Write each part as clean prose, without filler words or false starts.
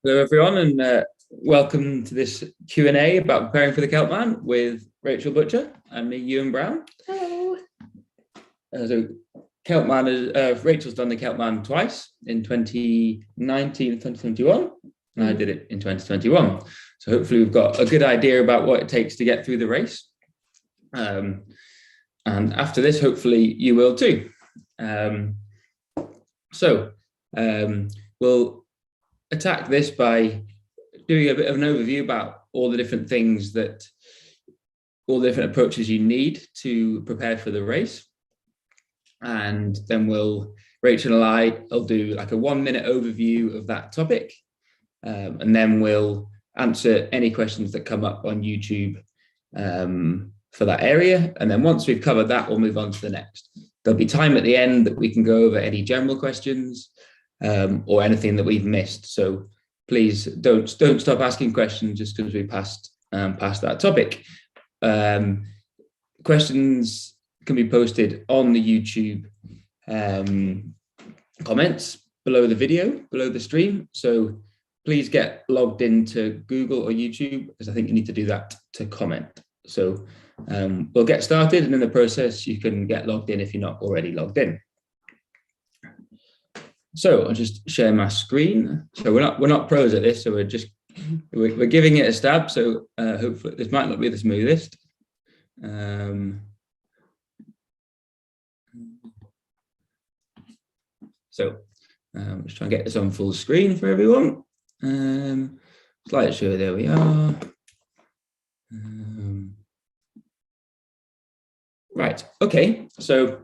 Hello, everyone, and welcome to this Q&A about preparing for the Celtman with Rachael Butcher and me, Ewan Brown. Hello. Rachel's done the Celtman twice, in 2019 and 2021, and I did it in 2021. So hopefully we've got a good idea about what it takes to get through the race. And after this, hopefully you will too. We'll attack this by doing a bit of an overview about all the different approaches you need to prepare for the race. And then Rachel and I'll do like a 1-minute overview of that topic. And then we'll answer any questions that come up on YouTube for that area. And then once we've covered that, we'll move on to the next. There'll be time at the end that we can go over any general questions or anything that we've missed. So please don't stop asking questions just because we passed that topic. Questions can be posted on the YouTube comments below the video, below the stream. So please get logged into Google or YouTube, because I think you need to do that to comment. So we'll get started, and in the process, you can get logged in if you're not already logged in. So I'll just share my screen. So we're not pros at this, so we're giving it a stab. So hopefully this might not be the smoothest. Just try and get this on full screen for everyone. Slideshow, there we are. Right, okay, so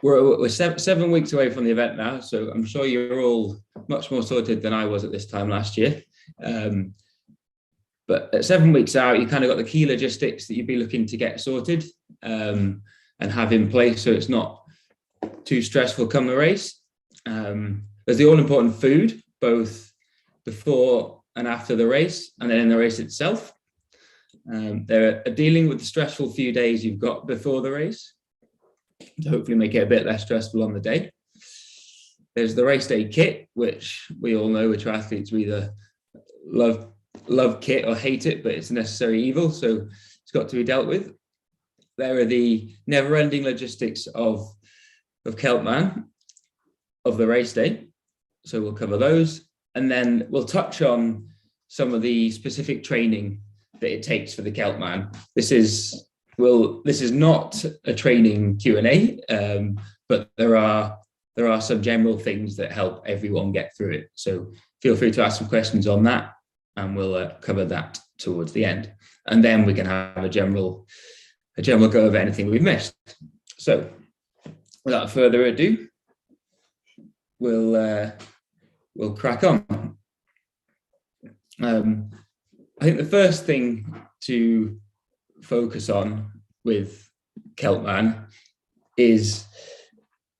we're 7 weeks away from the event now, so I'm sure you're all much more sorted than I was at this time last year. But at 7 weeks out, you kind of got the key logistics that you'd be looking to get sorted and have in place, so it's not too stressful come the race. There's the all-important food, both before and after the race, and then in the race itself. They're dealing with the stressful few days you've got before the race, to hopefully make it a bit less stressful on the day. There's the race day kit, which we all know with triathletes, we either love kit or hate it, but it's a necessary evil, so it's got to be dealt with. There are the never-ending logistics of Celtman, of the race day, so we'll cover those, and then we'll touch on some of the specific training that it takes for the Celtman. This is not a training Q&A, but there are some general things that help everyone get through it. So feel free to ask some questions on that, and we'll cover that towards the end. And then we can have a general go over anything we've missed. So without further ado, we'll crack on. I think the first thing to focus on with Celtman is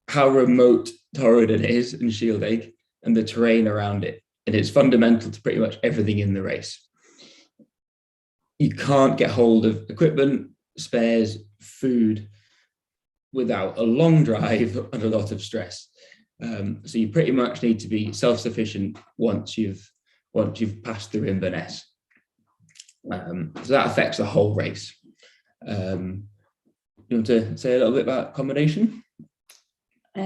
how remote Torridon is and Shield and the terrain around it. And it's fundamental to pretty much everything in the race. You can't get hold of equipment, spares, food without a long drive and a lot of stress. So you pretty much need to be self-sufficient once you've passed through Inverness. So that affects the whole race. You want to say a little bit about accommodation? I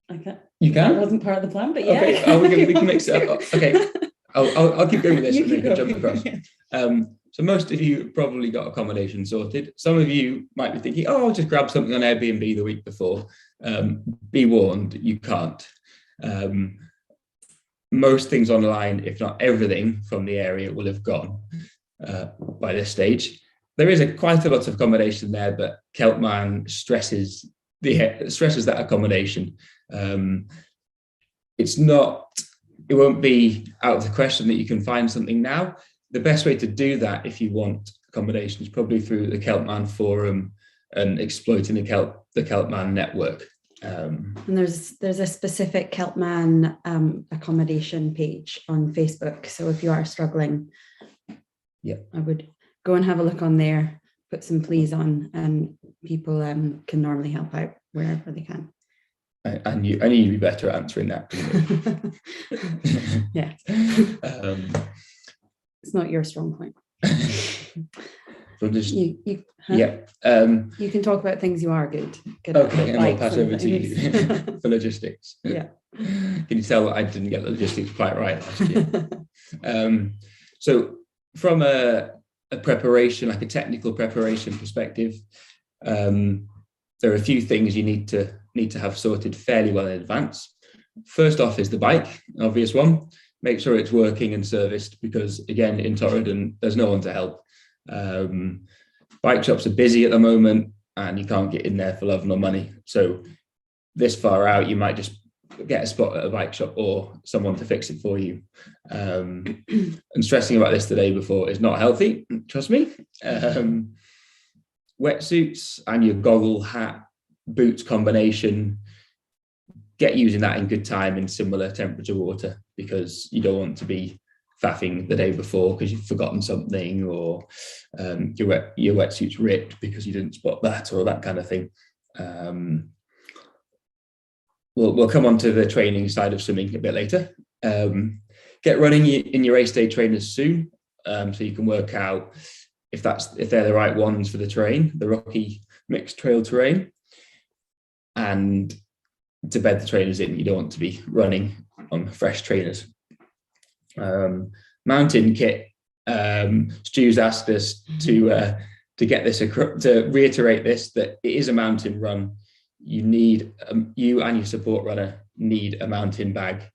can. You can? That wasn't part of the plan, but yeah. Okay, we can mix it up. Okay, I'll keep going with this and then we'll jump across. So most of you probably got accommodation sorted. Some of you might be thinking, oh, I'll just grab something on Airbnb the week before. Be warned, you can't. Most things online, if not everything from the area, will have gone by this stage. There is quite a lot of accommodation there, but Celtman stresses that accommodation. It won't be out of the question that you can find something now. The best way to do that, if you want accommodation, is probably through the Celtman forum and exploiting the Celtman network. And there's a specific Celtman accommodation page on Facebook. So if you are struggling, I would go and have a look on there, put some pleas on, and people can normally help out wherever they can. And you'd be better at answering that. Yeah. It's not your strong point. So just, you can talk about things you are good okay, at, and I'll pass over to you for logistics. Yeah. Can you tell I didn't get the logistics quite right last year? So from a preparation, like a technical preparation perspective, there are a few things you need to have sorted fairly well in advance. First off is the bike, an obvious one. Make sure it's working and serviced, because again, in Torridon, there's no one to help. Bike shops are busy at the moment and you can't get in there for love nor money. So this far out, you might just get a spot at a bike shop or someone to fix it for you. And stressing about this the day before is not healthy, trust me. Wetsuits and your goggle, hat, boots combination, get using that in good time in similar temperature water, because you don't want to be faffing the day before because you've forgotten something, or your wetsuit's ripped because you didn't spot that, or that kind of thing. We'll come on to the training side of swimming a bit later. Get running in your race day trainers soon, so you can work out if they're the right ones for the terrain, the rocky mixed trail terrain, and to bed the trainers in. You don't want to be running on fresh trainers. Mountain kit. Stu's asked us to get this, to reiterate this, that it is a mountain run. You need you and your support runner need a mountain bag.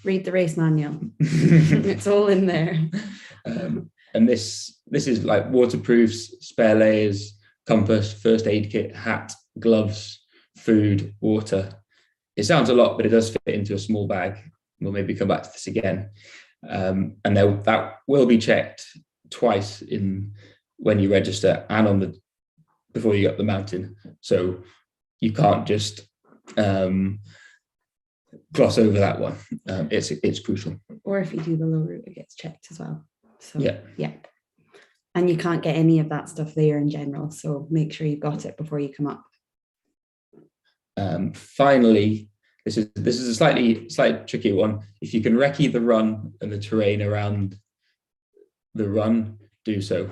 Read the race manual. It's all in there. And this is like waterproofs, spare layers, compass, first aid kit, hat, gloves, food, water. It sounds a lot, but it does fit into a small bag. We'll maybe come back to this again. And that will be checked twice when you register and before you get up the mountain. So you can't just gloss over that one. It's crucial. Or if you do the low route, it gets checked as well. So yeah. And you can't get any of that stuff there in general. So make sure you've got it before you come up. Finally, this is a slightly tricky one. If you can recce the run and the terrain around the run, do so.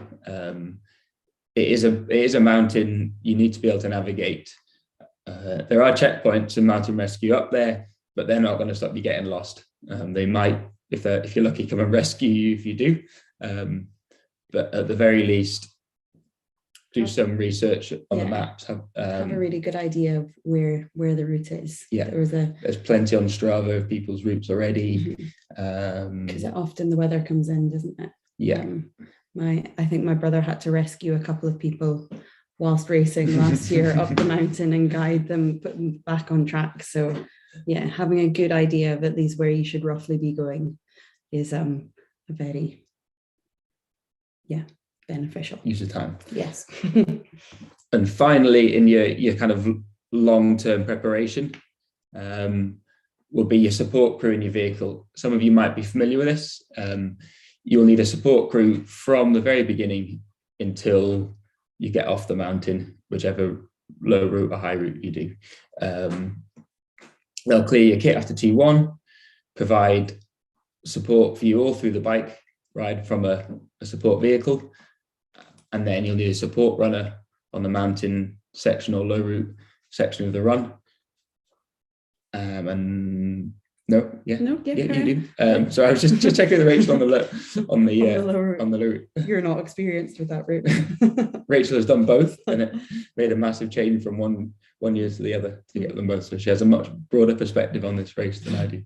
It is a mountain you need to be able to navigate. There are checkpoints and mountain rescue up there, but they're not going to stop you getting lost. They might, if you're lucky, come and rescue you if you do. But at the very least, do some research on the maps. Have a really good idea of where the route is. Yeah, there's plenty on Strava of people's routes already. Because often the weather comes in, doesn't it? Yeah. I think my brother had to rescue a couple of people whilst racing last year up the mountain and guide them, put them back on track. So yeah, having a good idea of at least where you should roughly be going is a very beneficial use of time. Yes. And finally, in your kind of long-term preparation, will be your support crew in your vehicle. Some of you might be familiar with this. You will need a support crew from the very beginning until you get off the mountain, whichever low route or high route you do. They'll clear your kit after T1, provide support for you all through the bike ride from a support vehicle, and then you'll need a support runner on the mountain section or low route section of the run. You do. So I was just checking the Rachel on the low route. You're not experienced with that route. Rachel has done both, and it made a massive change from one year to the other to get them both. So she has a much broader perspective on this race than I do.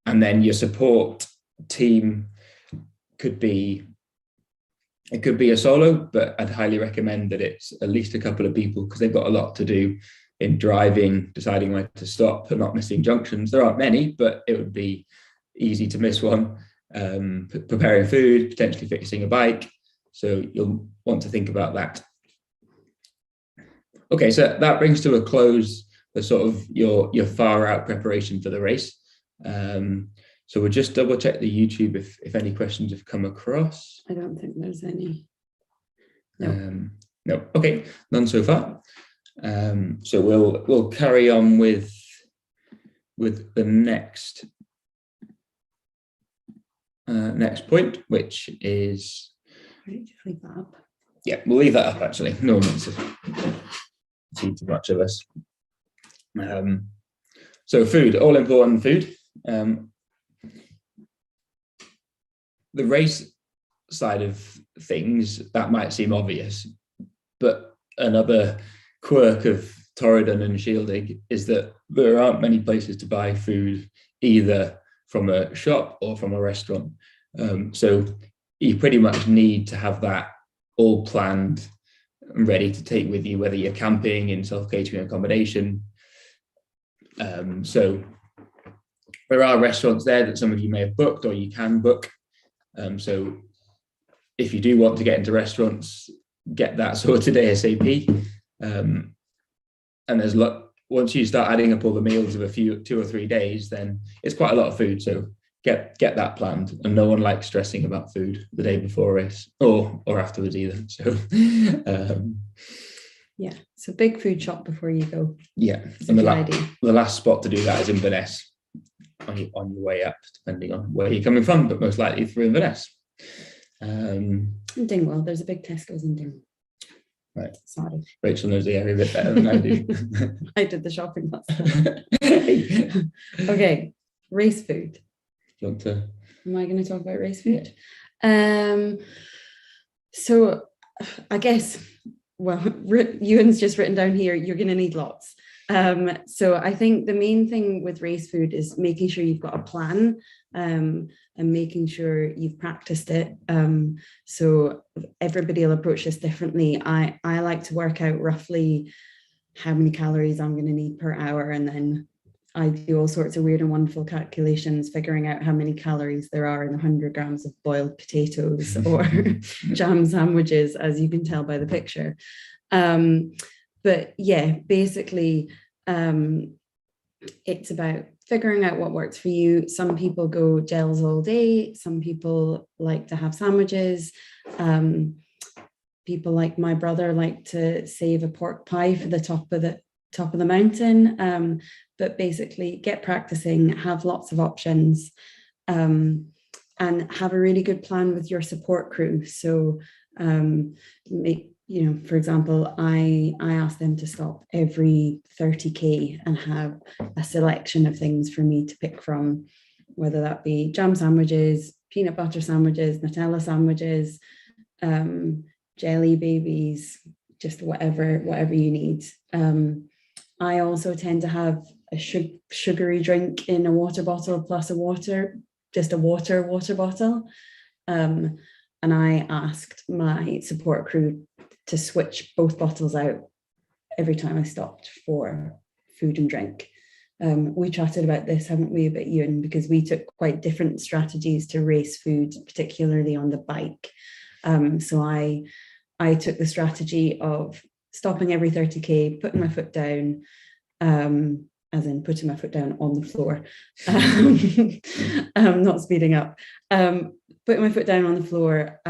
And then your support team could be a solo, but I'd highly recommend that it's at least a couple of people, because they've got a lot to do in driving, deciding where to stop and not missing junctions. There aren't many, but it would be easy to miss one. Preparing food, potentially fixing a bike. So you'll want to think about that. Okay, so that brings to a close the sort of your far out preparation for the race. So we'll just double check the YouTube if any questions have come across. I don't think there's any. No. Okay, none so far. So we'll carry on with the next point, which is, Right, just leave that up. yeah, we'll leave that up actually. No one wants to see too much of us. So food, all important food. The race side of things, that might seem obvious, but another quirk of Torridon and Shielding is that there aren't many places to buy food, either from a shop or from a restaurant. So you pretty much need to have that all planned and ready to take with you, whether you're camping in self-catering accommodation. So there are restaurants there that some of you may have booked or you can book. So if you do want to get into restaurants, get that sorted ASAP. And there's once you start adding up all the meals of 2 or 3 days, then it's quite a lot of food. So get that planned. And no one likes stressing about food the day before a race or afterwards either. So yeah, so big food shop before you go. Yeah, and the last spot to do that is Inverness on your way up, depending on where you're coming from, but most likely through Inverness. In Dingwall, there's a big Tesco's in Dingwall. Right. Sorry. Rachel knows the area a bit better than I do. I did the shopping last time. Okay, race food. Do you want to? Am I going to talk about race food? So I guess, well, Ewan's just written down here, you're going to need lots. So I think the main thing with race food is making sure you've got a plan and making sure you've practiced it. So everybody will approach this differently. I like to work out roughly how many calories I'm going to need per hour, and then I do all sorts of weird and wonderful calculations, figuring out how many calories there are in 100 grams of boiled potatoes or jam sandwiches, as you can tell by the picture. But yeah, basically, it's about figuring out what works for you. Some people go gels all day. Some people like to have sandwiches. People like my brother like to save a pork pie for the top of the mountain. But basically get practicing, have lots of options, and have a really good plan with your support crew. So for example, I asked them to stop every 30k and have a selection of things for me to pick from, whether that be jam sandwiches, peanut butter sandwiches, Nutella sandwiches, jelly babies, just whatever you need. I also tend to have a sugary drink in a water bottle plus a water bottle. And I asked my support crew to switch both bottles out every time I stopped for food and drink. We chatted about this, haven't we, about Ewan, because we took quite different strategies to race food, particularly on the bike. So I took the strategy of stopping every 30k, putting my foot down, as in putting my foot down on the floor, not speeding up, putting my foot down on the floor,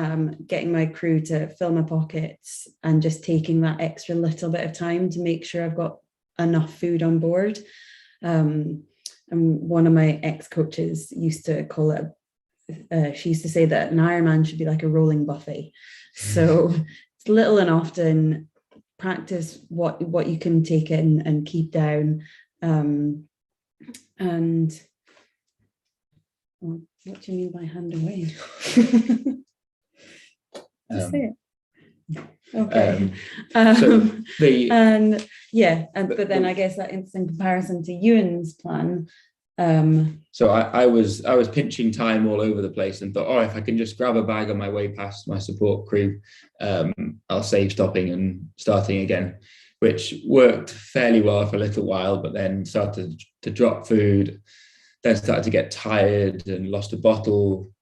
getting my crew to fill my pockets and just taking that extra little bit of time to make sure I've got enough food on board. And one of my ex-coaches used to call it, she used to say that an Ironman should be like a rolling buffet. So it's little and often, practice what you can take in and keep down. And what do you mean by hand away? Just say it. Okay. But then I guess that in comparison to Ewan's plan. So I was pinching time all over the place and thought, if I can just grab a bag on my way past my support crew, I'll save stopping and starting again, which worked fairly well for a little while, but then started to drop food, then started to get tired and lost a bottle,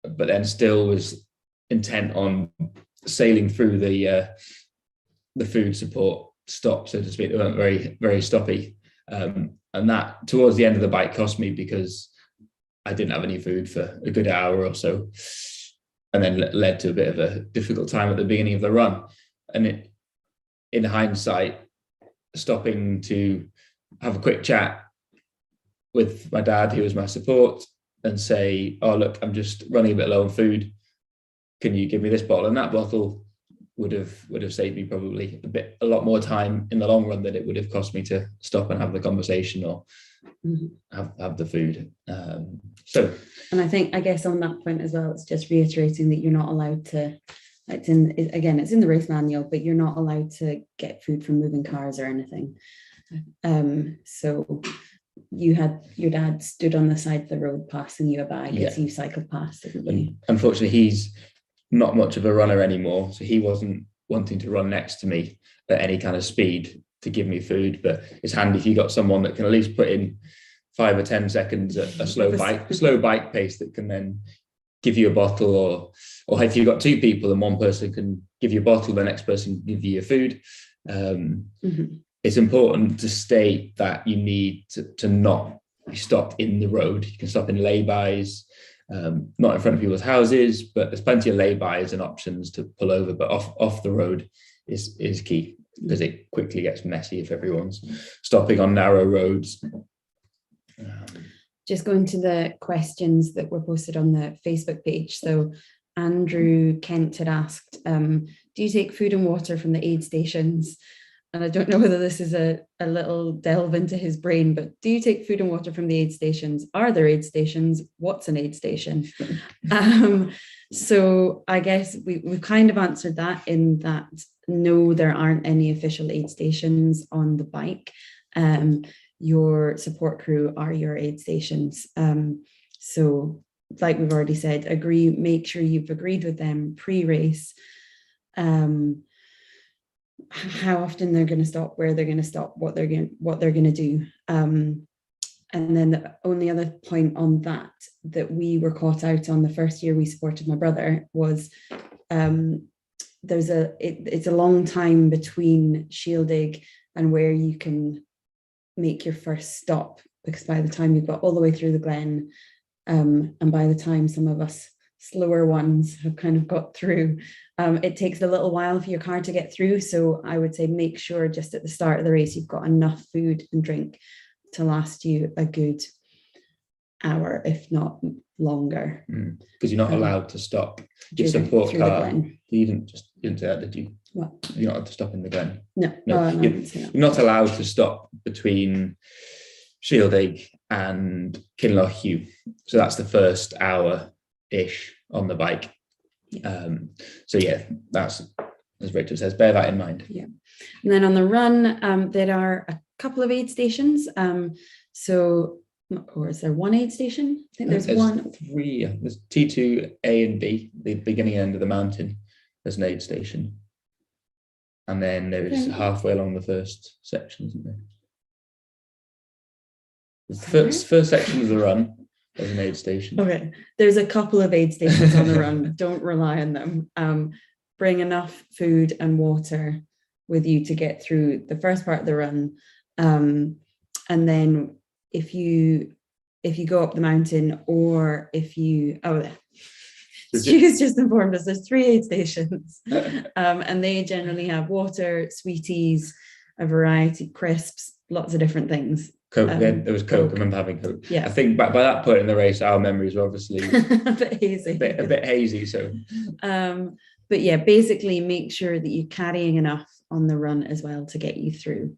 but then still was intent on sailing through the food support stop, so to speak. They weren't very, very stoppy. And that towards the end of the bike cost me, because I didn't have any food for a good hour or so, and then led to a bit of a difficult time at the beginning of the run. And in hindsight, stopping to have a quick chat with my dad, who was my support, and say, oh, look, I'm just running a bit low on food. Can you give me this bottle? And that bottle would have saved me probably a lot more time in the long run than it would have cost me to stop and have the conversation or have the food. And I guess on that point as well, it's just reiterating that you're not allowed to, it's in the race manual, but you're not allowed to get food from moving cars or anything. So you had your dad stood on the side of the road passing you a bag as you cycled past, didn't you? And unfortunately, he's not much of a runner anymore, so he wasn't wanting to run next to me at any kind of speed to give me food. But it's handy if you got someone that can at least put in 5 or 10 seconds at a slow bike pace that can then give you a bottle, or if you've got 2 people and one person can give you a bottle, the next person can give you your food. It's important to state that you need to not be stopped in the road. You can stop in lay-bys, not in front of people's houses, but there's plenty of lay-bys and options to pull over, but off the road is key, because it quickly gets messy if everyone's stopping on narrow roads. Just going to the questions that were posted on the Facebook page. So Andrew Kent had asked, do you take food and water from the aid stations? And I don't know whether this is a little delve into his brain, but do you take food and water from the aid stations? Are there aid stations? What's an aid station? So I guess we've kind of answered that in that, no, there aren't any official aid stations on the bike. Your support crew are your aid stations. So like we've already said, make sure you've agreed with them pre-race, how often they're going to stop, where they're going to stop, what they're going to do. And then the only other point on that we were caught out on the first year we supported my brother was it's a long time between Shieldig and where you can make your first stop, because by the time you've got all the way through the glen, and by the time some of us slower ones have kind of got through, it takes a little while for your car to get through. So I would say make sure just at the start of the race you've got enough food and drink to last you a good hour, if not longer. Because you're not allowed to stop your support car. You didn't say that, did you? What? You're not allowed to stop in the glen. No. You're not allowed to stop between Shieldig and Kinloch. So that's the first hour-ish on the bike. So yeah, that's, as Rachel says, bear that in mind. Yeah. And then on the run, there are a couple of aid stations. Or is there one aid station? I think there's 3. There's T2, A and B, the beginning and end of the mountain. There's an aid station. And then there is halfway along the first section, isn't there? The first section of the run, there's an aid station. Okay, there's a couple of aid stations on the run. Don't rely on them. Bring enough food and water with you to get through the first part of the run. And then if you go up the mountain, or Stu's just informed us there's 3 aid stations, and they generally have water, sweeties, a variety, crisps, lots of different things. Coke, there was Coke. I remember having Coke. Yeah, I think by that point in the race, our memories were obviously a bit hazy. A bit hazy. So, but yeah, basically make sure that you're carrying enough on the run as well to get you through.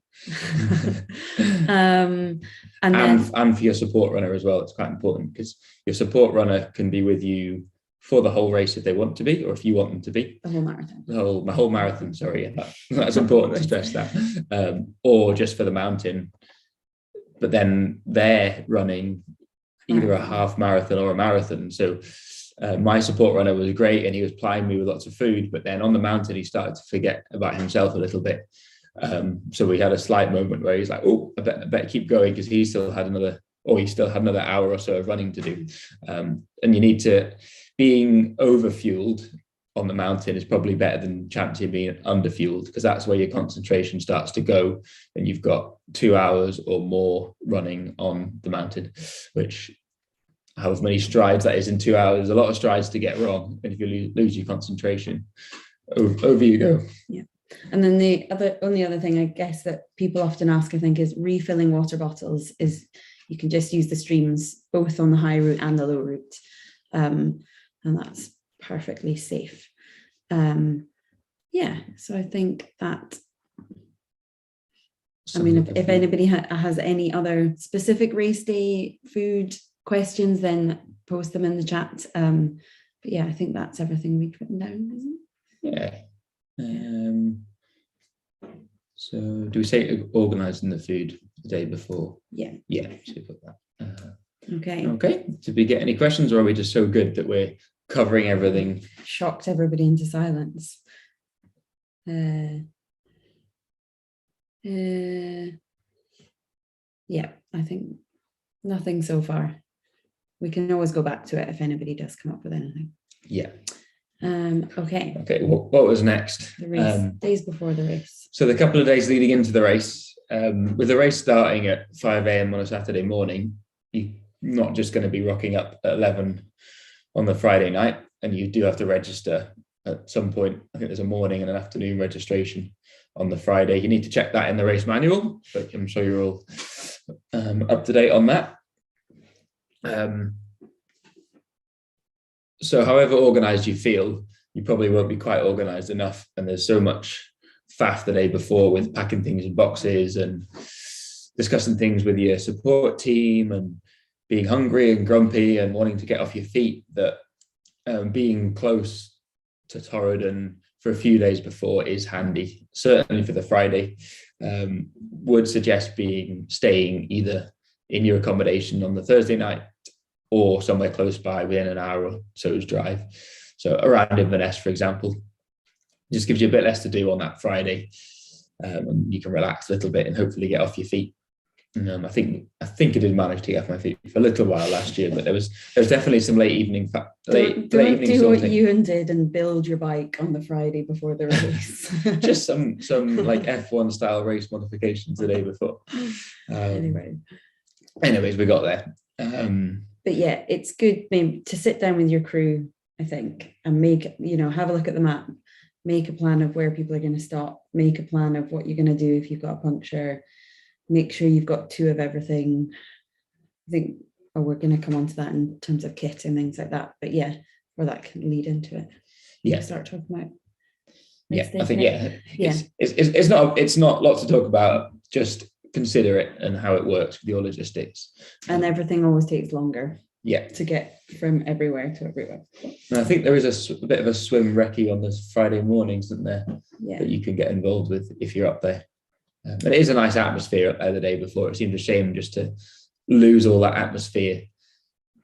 and for your support runner as well, it's quite important, because your support runner can be with you for the whole race if they want to be, or if you want them to be. The whole marathon. The whole marathon, sorry. That's important to stress that. Or just for the mountain. But then they're running either a half marathon or a marathon. So my support runner was great, and he was plying me with lots of food. But then on the mountain, he started to forget about himself a little bit. So we had a slight moment where he's like, "Oh, I better keep going," because he still had another hour or so of running to do. And you need to, being overfueled on the mountain is probably better than chancing being underfueled, because that's where your concentration starts to go, and you've got 2 hours or more running on the mountain, which, however many strides that is in 2 hours, a lot of strides to get wrong. And if you lose your concentration, over you go. Yeah. And then the only other thing I guess that people often ask, I think, is refilling water bottles. Is you can just use the streams both on the high route and the low route, and that's perfectly safe. Yeah, so I think that. I mean, if anybody has any other specific race day food questions, then post them in the chat. But yeah, I think that's everything we've written down, isn't it? Yeah. So do we say organising the food the day before? Yeah. Yeah, so put that. Okay. Okay. Did we get any questions, or are we just so good that we're covering everything? Shocked everybody into silence. Yeah, I think nothing so far. We can always go back to it if anybody does come up with anything. Yeah. Okay. Okay. What was next? The race, days before the race. So the couple of days leading into the race, with the race starting at 5 a.m. on a Saturday morning, you're not just going to be rocking up at 11 on the Friday night, and you do have to register at some point. I think there's a morning and an afternoon registration on the Friday. You need to check that in the race manual, but I'm sure you're all up to date on that. So however organised you feel, you probably won't be quite organised enough. And there's so much faff the day before with packing things in boxes and discussing things with your support team and being hungry and grumpy and wanting to get off your feet, that being close to Torridon for a few days before is handy. Certainly for the Friday, would suggest staying either in your accommodation on the Thursday night or somewhere close by within an hour or so's drive. So around Inverness, for example, just gives you a bit less to do on that Friday. And you can relax a little bit and hopefully get off your feet. I think I did manage to get off my feet for a little while last year, but there was definitely some late evening. Don't do what Ewan did and build your bike on the Friday before the race. Just some like F1 style race modifications the day before. Anyways, we got there. But yeah, it's good maybe to sit down with your crew, I think, and have a look at the map, make a plan of where people are going to stop, make a plan of what you're going to do if you've got a puncture. Make sure you've got 2 of everything. I think, we're going to come on to that in terms of kit and things like that. But yeah, or that can lead into it. Yeah. Start talking about. Yeah, I think it's not lots to talk about. Just consider it and how it works with your logistics. And everything always takes longer. Yeah. To get from everywhere to everywhere. And I think there is a bit of a swim recce on this Friday mornings, isn't there? Yeah. That you can get involved with if you're up there. And it is a nice atmosphere up there the day before. It seemed a shame just to lose all that atmosphere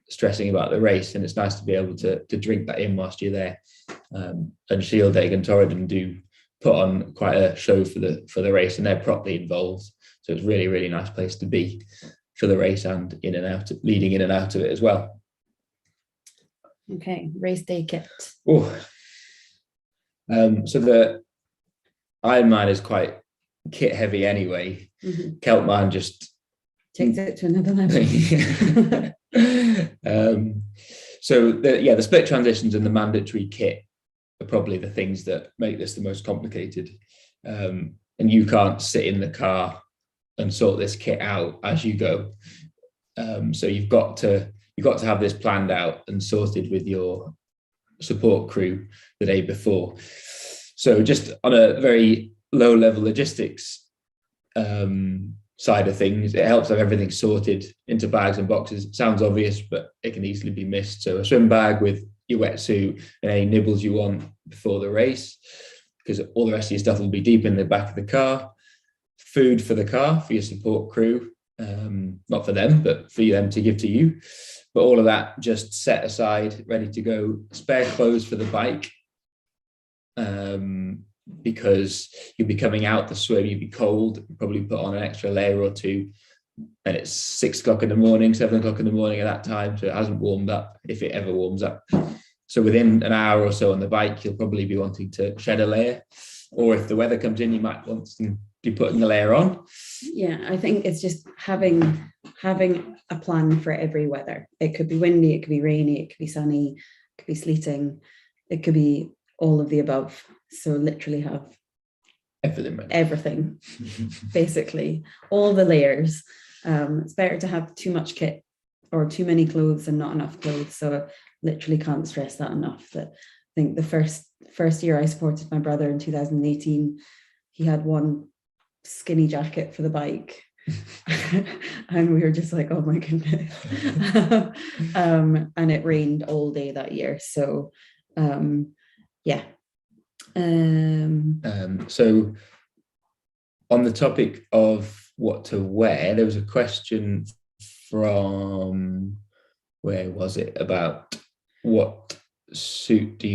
stressing about the race, and it's nice to be able to drink that in whilst you're there. And Shieldaig and Torridon do put on quite a show for the race, and they're properly involved. So it's really, really nice place to be for the race and leading in and out of it as well. Okay, race day kit. So the Ironman is quite kit heavy anyway. Mm-hmm. Celtman just takes it to another level. So the split transitions and the mandatory kit are probably the things that make this the most complicated. And you can't sit in the car and sort this kit out as you go. So you've got to have this planned out and sorted with your support crew the day before. So just on a very low level logistics side of things, it helps have everything sorted into bags and boxes. It sounds obvious, but it can easily be missed. So a swim bag with your wetsuit and any nibbles you want before the race, because all the rest of your stuff will be deep in the back of the car. Food for the car for your support crew, not for them, but for them to give to you. But all of that just set aside, ready to go. Spare clothes for the bike, because you'll be coming out the swim, you'll be cold, probably put on an extra layer or 2, and it's 6 o'clock in the morning, 7 o'clock in the morning at that time, so it hasn't warmed up, if it ever warms up. So within an hour or so on the bike, you'll probably be wanting to shed a layer, or if the weather comes in, you might want to be putting the layer on. Yeah, I think it's just having a plan for every weather. It could be windy, it could be rainy, it could be sunny, it could be sleeting, it could be all of the above. So literally have Everything, man. Everything, basically, all the layers. It's better to have too much kit or too many clothes than not enough clothes. So literally can't stress that enough. That I think the first year I supported my brother in 2018, he had one skinny jacket for the bike. And we were just like, oh my goodness. And it rained all day that year. So yeah. So on the topic of what to wear, there was a question from, where was it, about what tri suit do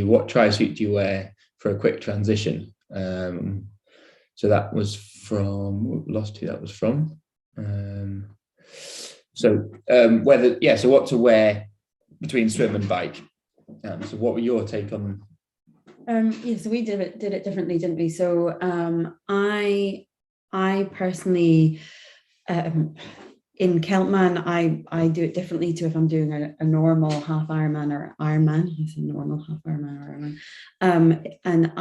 you wear for a quick transition? So that was from, lost who that was from. So what to wear between swim and bike. So what were your take on? So we did it differently, didn't we? So I personally, in Celtman, I do it differently to if I'm doing a normal half Ironman or Ironman. I said normal half Ironman or Ironman. And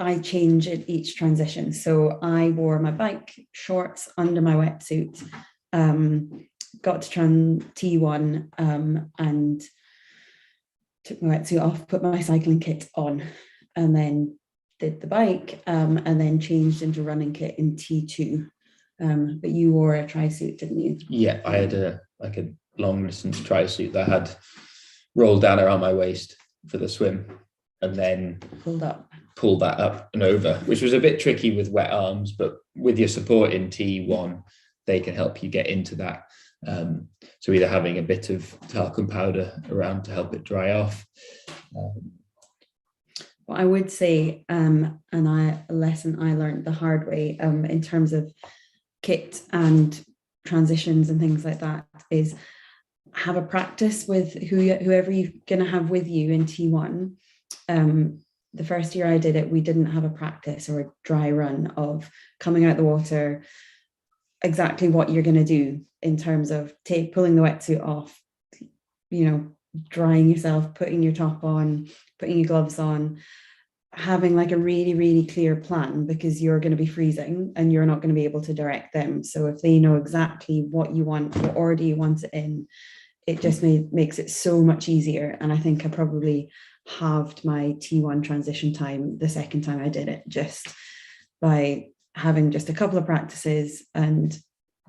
I change at each transition. So I wore my bike shorts under my wetsuit, got to T1 and took my wetsuit off, put my cycling kit on, and then did the bike, and then changed into running kit in T2. But you wore a tri-suit, didn't you? Yeah, I had a long distance tri-suit that had rolled down around my waist for the swim, and then pulled that up and over, which was a bit tricky with wet arms, but with your support in T1, they can help you get into that. So either having a bit of talcum powder around to help it dry off. What I would say, a lesson I learned the hard way in terms of kit and transitions and things like that, is have a practice with whoever you're going to have with you in T1. The first year I did it, we didn't have a practice or a dry run of coming out the water, exactly what you're going to do in terms of pulling the wetsuit off, drying yourself, putting your top on, putting your gloves on, having like a really, really clear plan, because you're going to be freezing and you're not going to be able to direct them. So if they know exactly what you want, what order you want it in, it just makes it so much easier. And I think I probably halved my T1 transition time the second time I did it, just by having just a couple of practices, and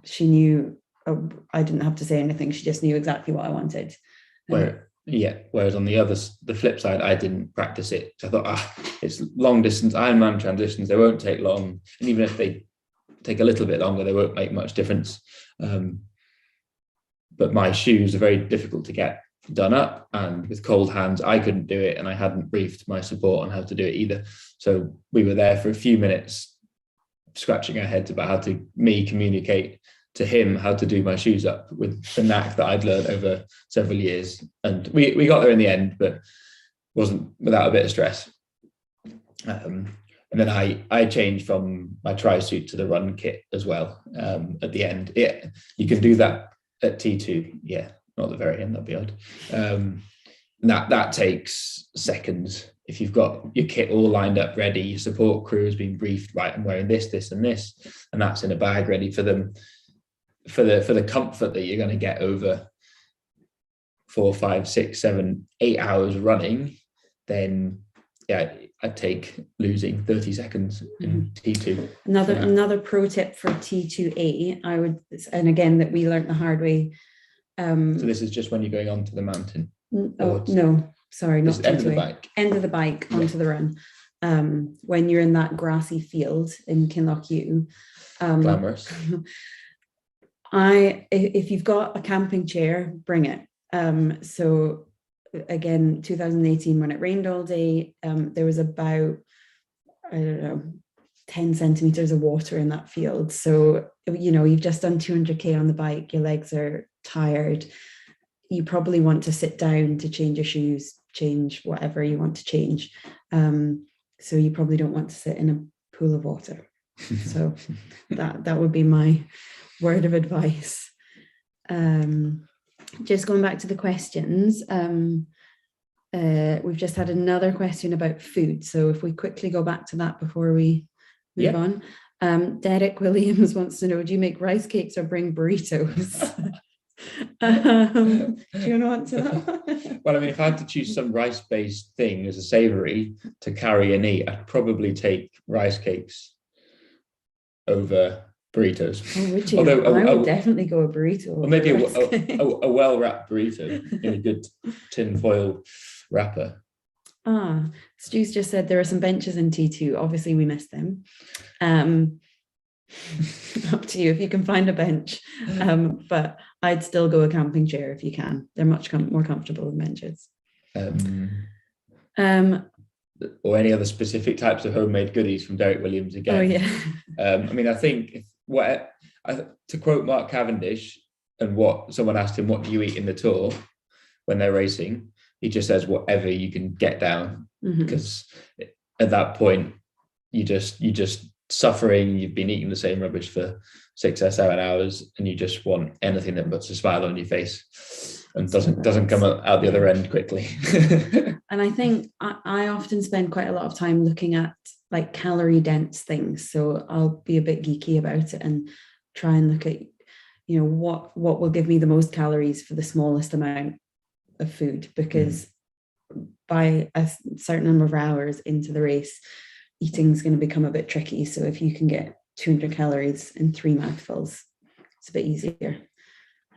she knew, I didn't have to say anything. She just knew exactly what I wanted. Whereas on the flip side, I didn't practice it. I thought, it's long distance Ironman transitions, they won't take long. And even if they take a little bit longer, they won't make much difference. But my shoes are very difficult to get done up, and with cold hands, I couldn't do it. And I hadn't briefed my support on how to do it either. So we were there for a few minutes, scratching our heads about how to communicate to him how to do my shoes up with the knack that I'd learned over several years. And we got there in the end, but wasn't without a bit of stress. And then I changed from my tri-suit to the run kit as well at the end. Yeah, you can do that at T2. Yeah, not the very end, that'd be odd. That takes seconds. If you've got your kit all lined up ready, your support crew has been briefed, right, I'm wearing this, this, and this, and that's in a bag ready for them, for the comfort that you're going to get over 4, 5, 6, 7, 8 hours running, then yeah, I'd take losing 30 seconds in T2. Another pro tip for T2A, and again, that we learned the hard way. So this is just when you're going onto the mountain. No, sorry, not end of the bike. End of the bike onto the run. When you're in that grassy field in Kinlochhew. Glamorous. If you've got a camping chair, bring it. So again, 2018, when it rained all day, there was about, 10 centimeters of water in that field. So, you've just done 200k on the bike, your legs are tired. You probably want to sit down to change your shoes, change whatever you want to change. So you probably don't want to sit in a pool of water. So that would be my word of advice. Just going back to the questions, We've just had another question about food. So if we quickly go back to that before we move on. Derek Williams wants to know, do you make rice cakes or bring burritos? Do you want to answer that? Well, I mean, if I had to choose some rice-based thing as a savoury to carry and eat, I'd probably take rice cakes over burritos. Oh, would you? Although I would definitely go a burrito. Or maybe a well-wrapped burrito in a good tin foil wrapper. Stu's just said there are some benches in T2. Obviously, we missed them. Up to you if you can find a bench. But I'd still go a camping chair if you can. They're much more comfortable than benches. Or any other specific types of homemade goodies from Derek Williams again. Oh yeah. I mean, I think to quote Mark Cavendish, and what someone asked him, what do you eat in the Tour when they're racing? He just says whatever you can get down, because at that point you just suffering. You've been eating the same rubbish for 6 or 7 hours, and you just want anything that puts a smile on your face and doesn't come out the other end quickly. And I think I often spend quite a lot of time looking at like calorie dense things. So I'll be a bit geeky about it and try and look at, what will give me the most calories for the smallest amount of food, because by a certain number of hours into the race, eating is going to become a bit tricky. So if you can get 200 calories in 3 mouthfuls, it's a bit easier.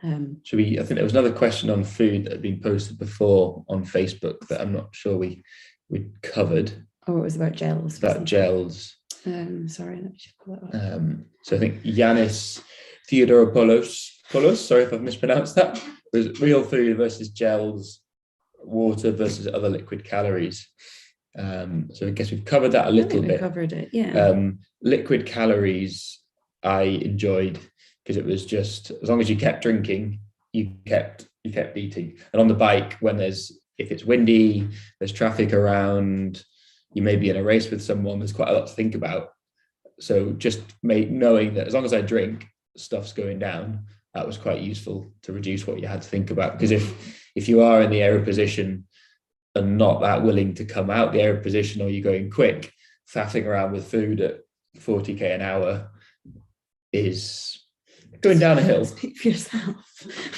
I think there was another question on food that had been posted before on Facebook that I'm not sure we covered. Oh, it was about gels. About gels. Sorry, let me just pull it up. So I think Yanis Theodoropoulos, sorry if I've mispronounced that, was real food versus gels, water versus other liquid calories. So I guess we've covered that a little bit. We covered it, yeah. Liquid calories I enjoyed because it was just, as long as you kept drinking, you kept eating. And on the bike, if it's windy, there's traffic around, you may be in a race with someone, there's quite a lot to think about. So just knowing that as long as I drink, stuff's going down, that was quite useful to reduce what you had to think about. Because if you are in the aero position and not that willing to come out the aero position, or you're going quick, faffing around with food at 40k an hour is going down a hill. Speak for yourself.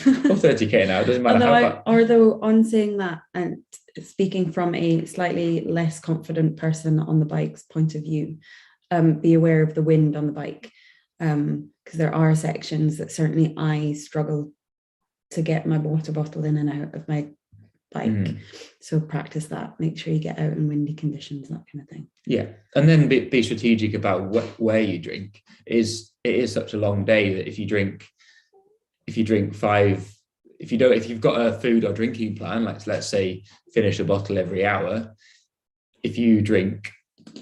Or 30k an hour, doesn't matter Although on saying that, and speaking from a slightly less confident person on the bike's point of view, be aware of the wind on the bike, because there are sections that certainly I struggle to get my water bottle in and out of my bike. So practice that. Make sure you get out in windy conditions, that kind of thing. Yeah, and then be strategic about where you drink. It is such a long day that if you've got a food or drinking plan, like let's say finish a bottle every hour, if you drink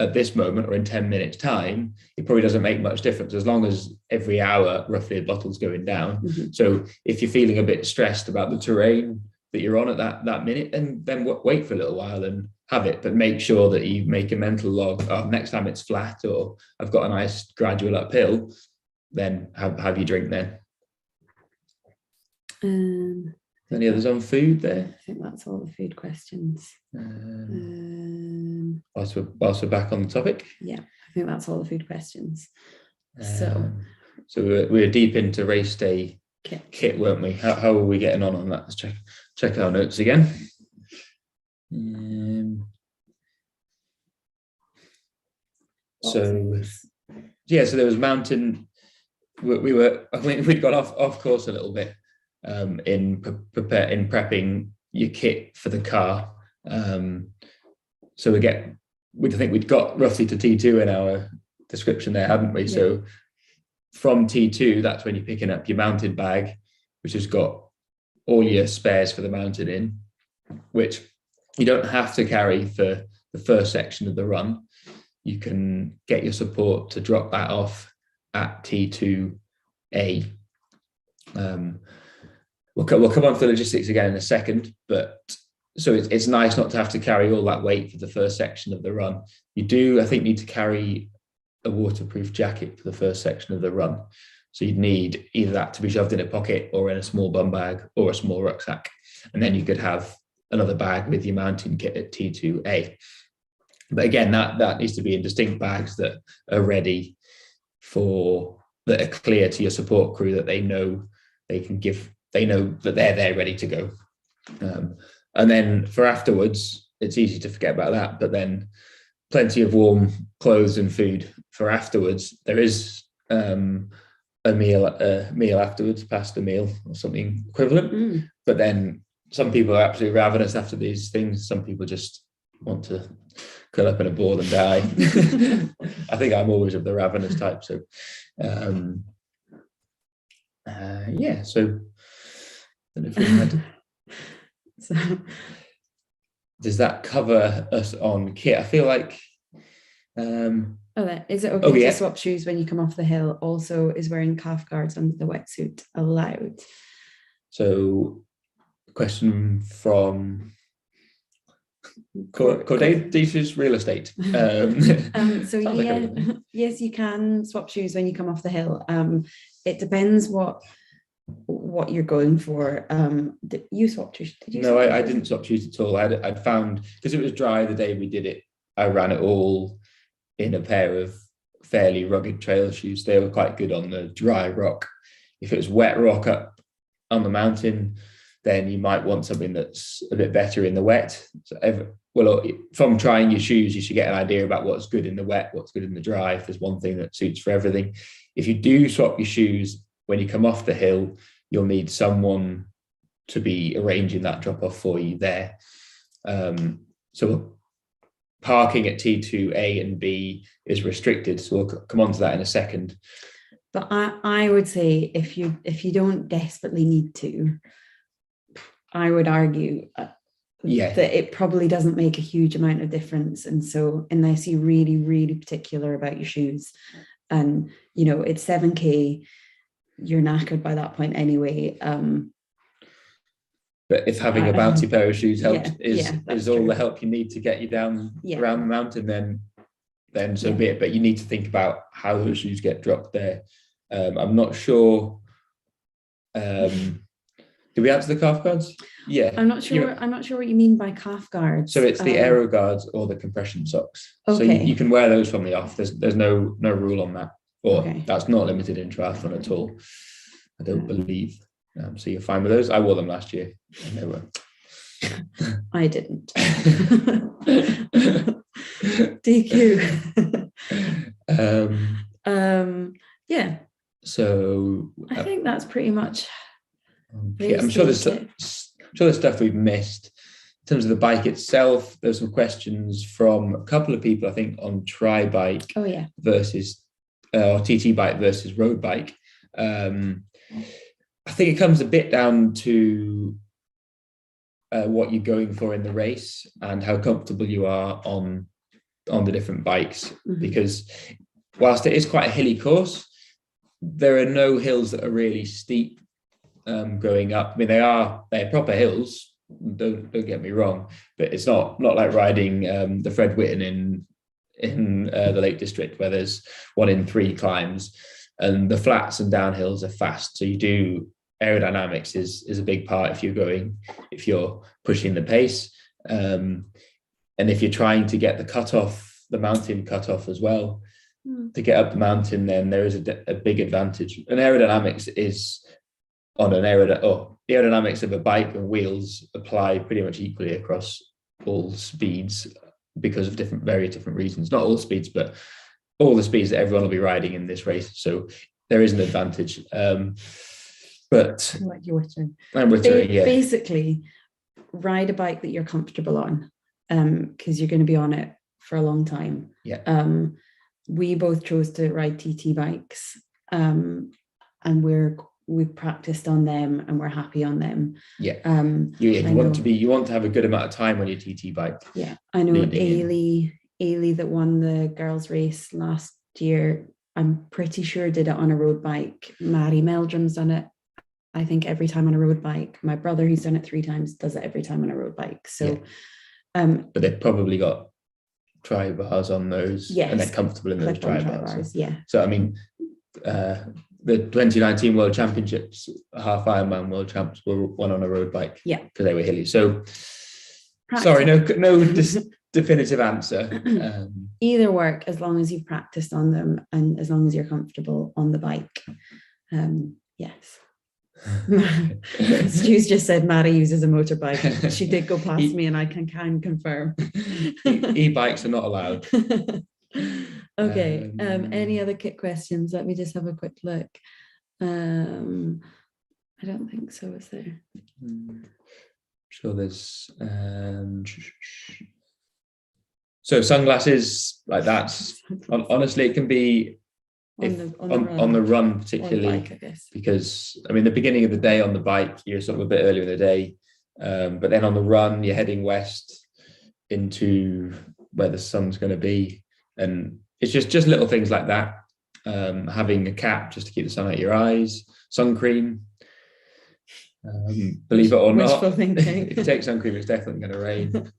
at this moment or in 10 minutes time, it probably doesn't make much difference, as long as every hour roughly a bottle's going down. So if you're feeling a bit stressed about the terrain that you're on at that minute, then wait for a little while and have it, but make sure that you make a mental log. Next time it's flat, or I've got a nice gradual uphill, then have your drink then. Any others on food there? I think that's all the food questions. Whilst we're back on the topic. Yeah, I think that's all the food questions. So we're deep into race day kit, weren't we? How are we getting on that? Let's check our notes again. So there was mountain. We'd got off course a little bit in prepping your kit for the car. So I think we'd got roughly to T2 in our description there, hadn't we? Yeah. So from T2, that's when you're picking up your mountain bag, which has got all your spares for the mountain in, which you don't have to carry for the first section of the run. You can get your support to drop that off at T2A. We'll come on to the logistics again in a second, but so it's nice not to have to carry all that weight for the first section of the run. You do, I think, need to carry a waterproof jacket for the first section of the run. So you'd need either that to be shoved in a pocket or in a small bum bag or a small rucksack. And then you could have another bag with your mounting kit at T2A. But again, that needs to be in distinct bags that are ready that are clear to your support crew, that they know that they're there ready to go. And then for afterwards, it's easy to forget about that, but then plenty of warm clothes and food for afterwards. There is a meal afterwards, past a meal or something equivalent. But then some people are absolutely ravenous after these things. Some people just want to curl up in a ball and die. I think I'm always of the ravenous type. So, So, I don't know if we had. So, does that cover us on kit? I feel like. Is it okay to swap shoes when you come off the hill? Also, is wearing calf guards under the wetsuit allowed? So, question from Cadence Real Estate. Yes, you can swap shoes when you come off the hill. It depends what you're going for. You swapped shoes? Did you? No, I didn't swap shoes at all. I'd found, because it was dry the day we did it, I ran it all in a pair of fairly rugged trail shoes. They were quite good on the dry rock. If it was wet rock up on the mountain, then you might want something that's a bit better in the wet. From trying your shoes, you should get an idea about what's good in the wet, what's good in the dry, if there's one thing that suits for everything. If you do swap your shoes when you come off the hill, you'll need someone to be arranging that drop-off for you there. So parking at T2A and B is restricted, so we'll come on to that in a second. But I would say if you don't desperately need to, I would argue that it probably doesn't make a huge amount of difference. And so unless you're really, really particular about your shoes, and it's 7K, you're knackered by that point anyway. But if having a bouncy pair of shoes helps, is all true. the help you need to get you down around the mountain, then so be it. But you need to think about how those shoes get dropped there. I'm not sure. Did we answer the calf guards? Yeah. I'm not sure. I'm not sure what you mean by calf guards. So it's the aero guards or the compression socks. Okay. So you can wear those from the off. There's no rule on that, or that's not limited in triathlon at all, I don't believe. So you're fine with those. I wore them last year, and they were. I didn't. DQ. Yeah. So I think that's pretty much. I'm sure there's stuff we've missed in terms of the bike itself. There's some questions from a couple of people, I think, on tri bike versus or TT bike versus road bike. I think it comes a bit down to what you're going for in the race and how comfortable you are on the different bikes. Mm-hmm. Because whilst it is quite a hilly course, there are no hills that are really steep going up. I mean, they're proper hills. Don't get me wrong, but it's not like riding the Fred Whitten in the Lake District, where there's 1 in 3 climbs, and the flats and downhills are fast. So you do aerodynamics is a big part if you're pushing the pace, and if you're trying to get the mountain cutoff as well. To get up the mountain, then there is a big advantage. And aerodynamics is on the aerodynamics of a bike and wheels apply pretty much equally across all speeds because of various different reasons. Not all speeds, but all the speeds that everyone will be riding in this race. So there is an advantage. But like you're wittering. I'm wittering, yeah. Basically, ride a bike that you're comfortable on, because you're going to be on it for a long time. Yeah. We both chose to ride TT bikes, and we've practiced on them and we're happy on them. Yeah. You want to have a good amount of time on your TT bike. Yeah. I know Ailey that won the girls' race last year, I'm pretty sure did it on a road bike. Maddie Meldrum's done it, I think, every time on a road bike. My brother, who's done it 3 times, does it every time on a road bike. So but they've probably got tri bars on those, and they're comfortable in those tri bars. Yeah. So I mean, the 2019 World Championships, half Ironman World Champs were won on a road bike. Yeah. Because they were hilly. So Sorry, no definitive answer. Either work as long as you've practiced on them and as long as you're comfortable on the bike. Yes. Stu's just said Maddie uses a motorbike. She did go past me and I can confirm. E-bikes are not allowed. Okay. Any other kit questions? Let me just have a quick look. I don't think so, is there? Sure, there's so sunglasses like that. Honestly, it can be on the run particularly, on the bike, I guess. because I mean the beginning of the day on the bike you're sort of a bit earlier in the day, but then on the run you're heading west into where the sun's going to be, and it's just little things like that. Having a cap just to keep the sun out of your eyes, sun cream. Believe it or not, if you take sun cream, it's definitely going to rain.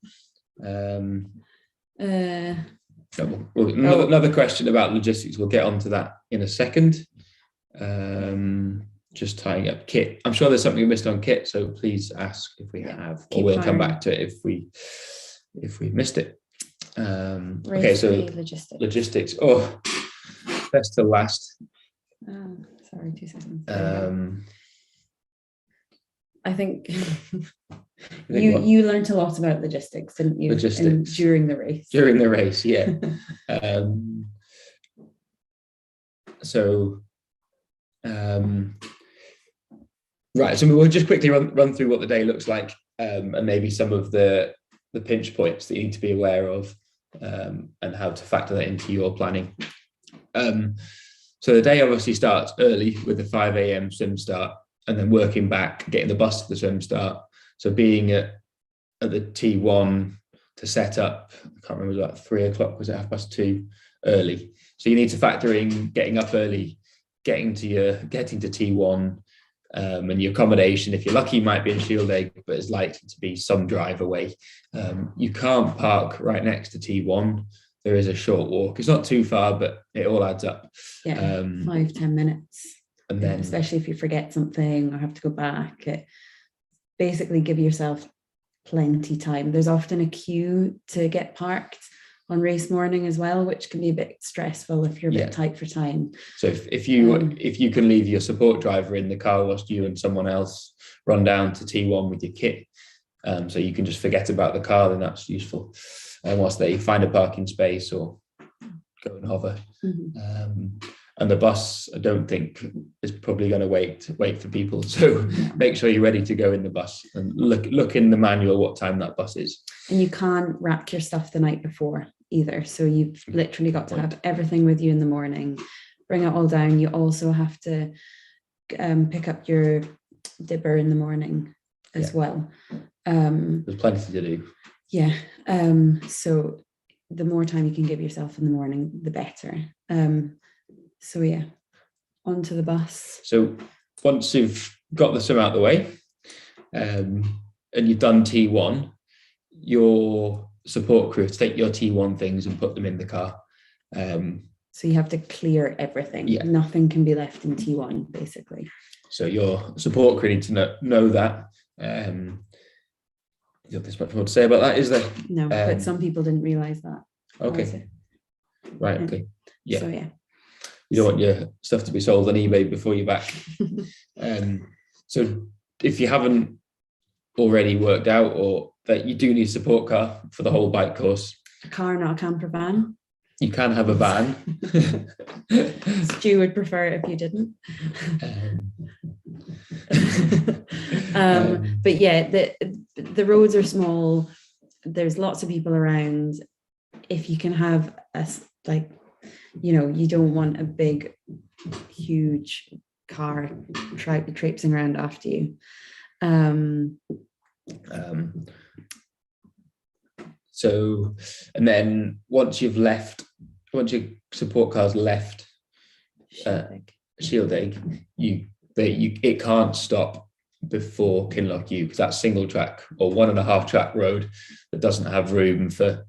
Another question about logistics. We'll get onto that in a second. Just tying up kit. I'm sure there's something we missed on kit, so please ask if we have, or we'll come back to it if we missed it. Okay, so logistics. Oh, best to last. Sorry, 2 seconds. I think you learned a lot about logistics, didn't you? Logistics during the race. During the race, yeah. Right. So we'll just quickly run through what the day looks like, and maybe some of the pinch points that you need to be aware of, and how to factor that into your planning. So the day obviously starts early with the 5 a.m. swim start, and then working back, getting the bus to the swim start. So being at the T1 to set up, I can't remember, was it like 3 o'clock, was it 2:30 early? So you need to factor in getting up early, getting to T1, and your accommodation, if you're lucky, might be in Shieldaig, but it's likely to be some drive away. You can't park right next to T1. There is a short walk. It's not too far, but it all adds up. Yeah, 5-10 minutes. And then, especially if you forget something or have to go back, basically give yourself plenty time. There's often a queue to get parked on race morning as well, which can be a bit stressful if you're a bit tight for time. So if you can leave your support driver in the car whilst you and someone else run down to T1 with your kit, so you can just forget about the car, then that's useful. Whilst they find a parking space or go and hover. And the bus, I don't think, is probably going to wait for people. So make sure you're ready to go in the bus and look in the manual what time that bus is. And you can't wrap your stuff the night before either. So you've literally got to have everything with you in the morning, bring it all down. You also have to pick up your dibber in the morning as well. There's plenty to do. Yeah. So the more time you can give yourself in the morning, the better. So yeah, onto the bus. So once you've got the swim out of the way, and you've done T1, your support crew take your T1 things and put them in the car. So you have to clear everything. Yeah. Nothing can be left in T1, basically. So your support crew need to know that. You have this much more to say about that, is there? No, but some people didn't realise that. Okay. Right, okay. Yeah. So yeah. You don't want your stuff to be sold on eBay before you're back. So if you haven't already worked out, or that you do need a support car for the whole bike course. A car, not a camper van. You can have a van. Stu would prefer it if you didn't. But yeah, the roads are small. There's lots of people around. If you can have you don't want a big, huge car traipsing around after you. So, and then once your support car's left Shieldaig, it can't stop before Kinloch U, because that's single track or 1.5 track road that doesn't have room for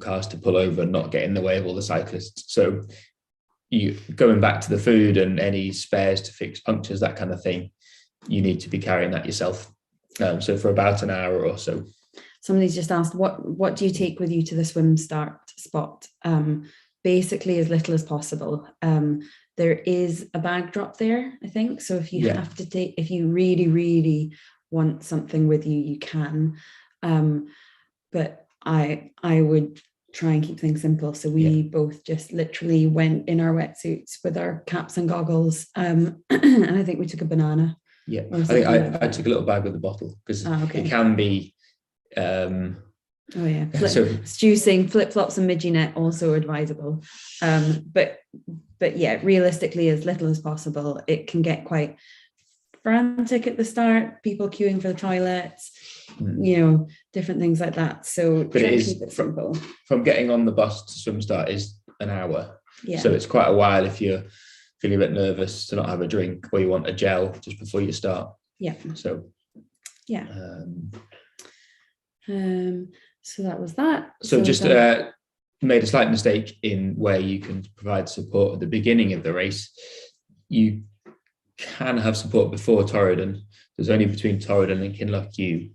cars to pull over and not get in the way of all the cyclists. So you going back to the food and any spares to fix punctures, that kind of thing, you need to be carrying that yourself. So for about an hour or so. somebody's just asked, what do you take with you to the swim start spot? Basically as little as possible. There is a bag drop there, I think. So if you have to take, if you really, really want something with you, you can. But I would try and keep things simple. So we both just literally went in our wetsuits with our caps and goggles. And I think we took a banana. Yeah, I think I took a little bag with a bottle because it can be. Oh yeah, Stu saying flip-flops and midgie net also advisable. But yeah, realistically, as little as possible. It can get quite frantic at the start, people queuing for the toilets, different things like that. So but it is simple. From getting on the bus to swim start is an hour. Yeah. So it's quite a while if you're feeling a bit nervous to not have a drink or you want a gel just before you start. Yeah. So yeah. So that was that. So just made a slight mistake in where you can provide support at the beginning of the race. You can have support before Torridon. There's only between Torridon and Kinloch you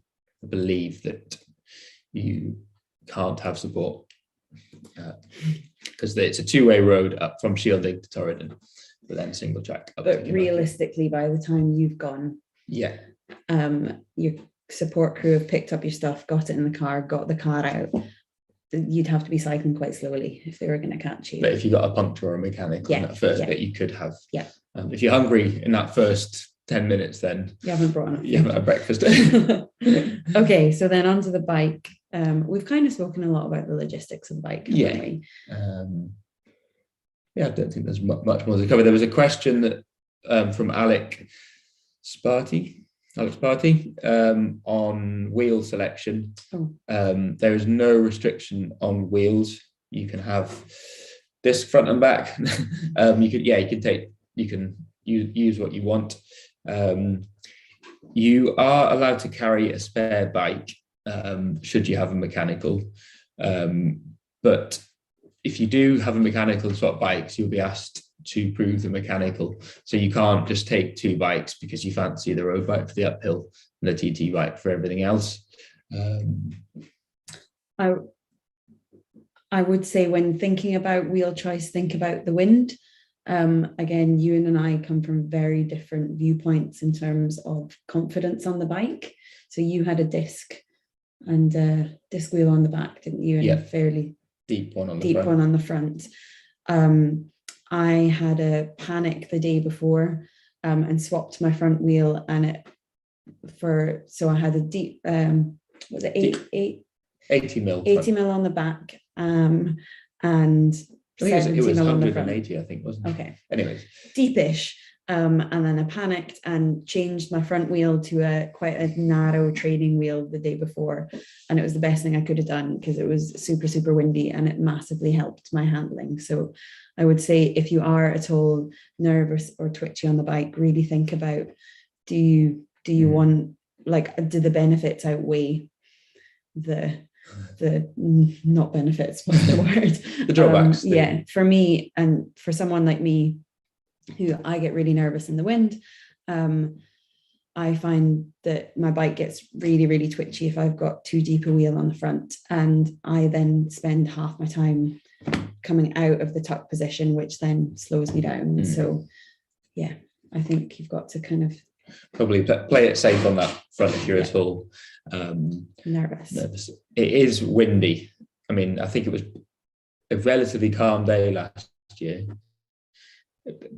believe that you can't have support because it's a two-way road up from Shielding to Torridon, but then single track up but realistically, by the time you've gone, your support crew have picked up your stuff, got it in the car, got the car out. You'd have to be cycling quite slowly if they were going to catch you. But if you got a puncture or a mechanic on that first bit, you could have. Yeah. If you're hungry in that first 10 minutes, then you haven't brought enough. You haven't had breakfast. Okay, so then onto the bike. We've kind of spoken a lot about the logistics of the bike, haven't we? I don't think there's much more to cover. There was a question that from Alex Sparty on wheel selection. There is no restriction on wheels. You can have disc front and back. You can use what you want. You are allowed to carry a spare bike should you have a mechanical, but if you do have a mechanical swap bikes, you'll be asked to prove the mechanical. So you can't just take two bikes because you fancy the road bike for the uphill and the TT bike for everything else. I would say when thinking about wheel choice, think about the wind. Again, Ewan and I come from very different viewpoints in terms of confidence on the bike. So you had a disc and a disc wheel on the back, didn't you? And a fairly deep one on the front. I had a panic the day before and swapped my front wheel so I had a deep, was it 80 mil on the back and 70 it was mil on the 180, front. I think, wasn't it? Okay. Anyways. Deepish. And then I panicked and changed my front wheel to quite a narrow training wheel the day before. And it was the best thing I could have done because it was super, super windy and it massively helped my handling. So I would say if you are at all nervous or twitchy on the bike, really think about, do you want, do the benefits outweigh the not benefits, what's the word? The drawbacks. For me and for someone like me, who I get really nervous in the wind, I find that my bike gets really, really twitchy if I've got too deep a wheel on the front, and I then spend half my time coming out of the tuck position, which then slows me down. So I think you've got to kind of probably play it safe on that front if you're at all nervous. It is windy. I mean, I think it was a relatively calm day last year,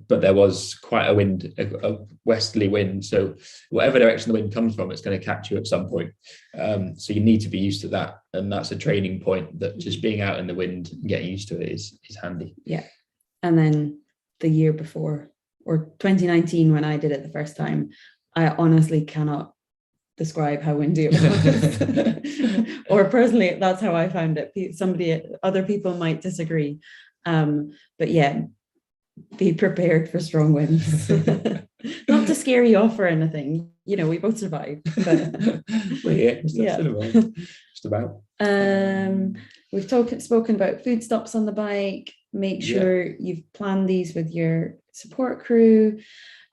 but there was quite a westerly wind. So whatever direction the wind comes from, it's going to catch you at some point. So you need to be used to that. And that's a training point that just being out in the wind and getting used to it is handy. Yeah. And then the year before, or 2019, when I did it the first time, I honestly cannot describe how windy it was. Or personally, that's how I found it. Other people might disagree. But yeah, be prepared for strong winds. Not to scare you off or anything. We both survived. But just about. We've spoken about food stops on the bike. Make sure you've planned these with your support crew.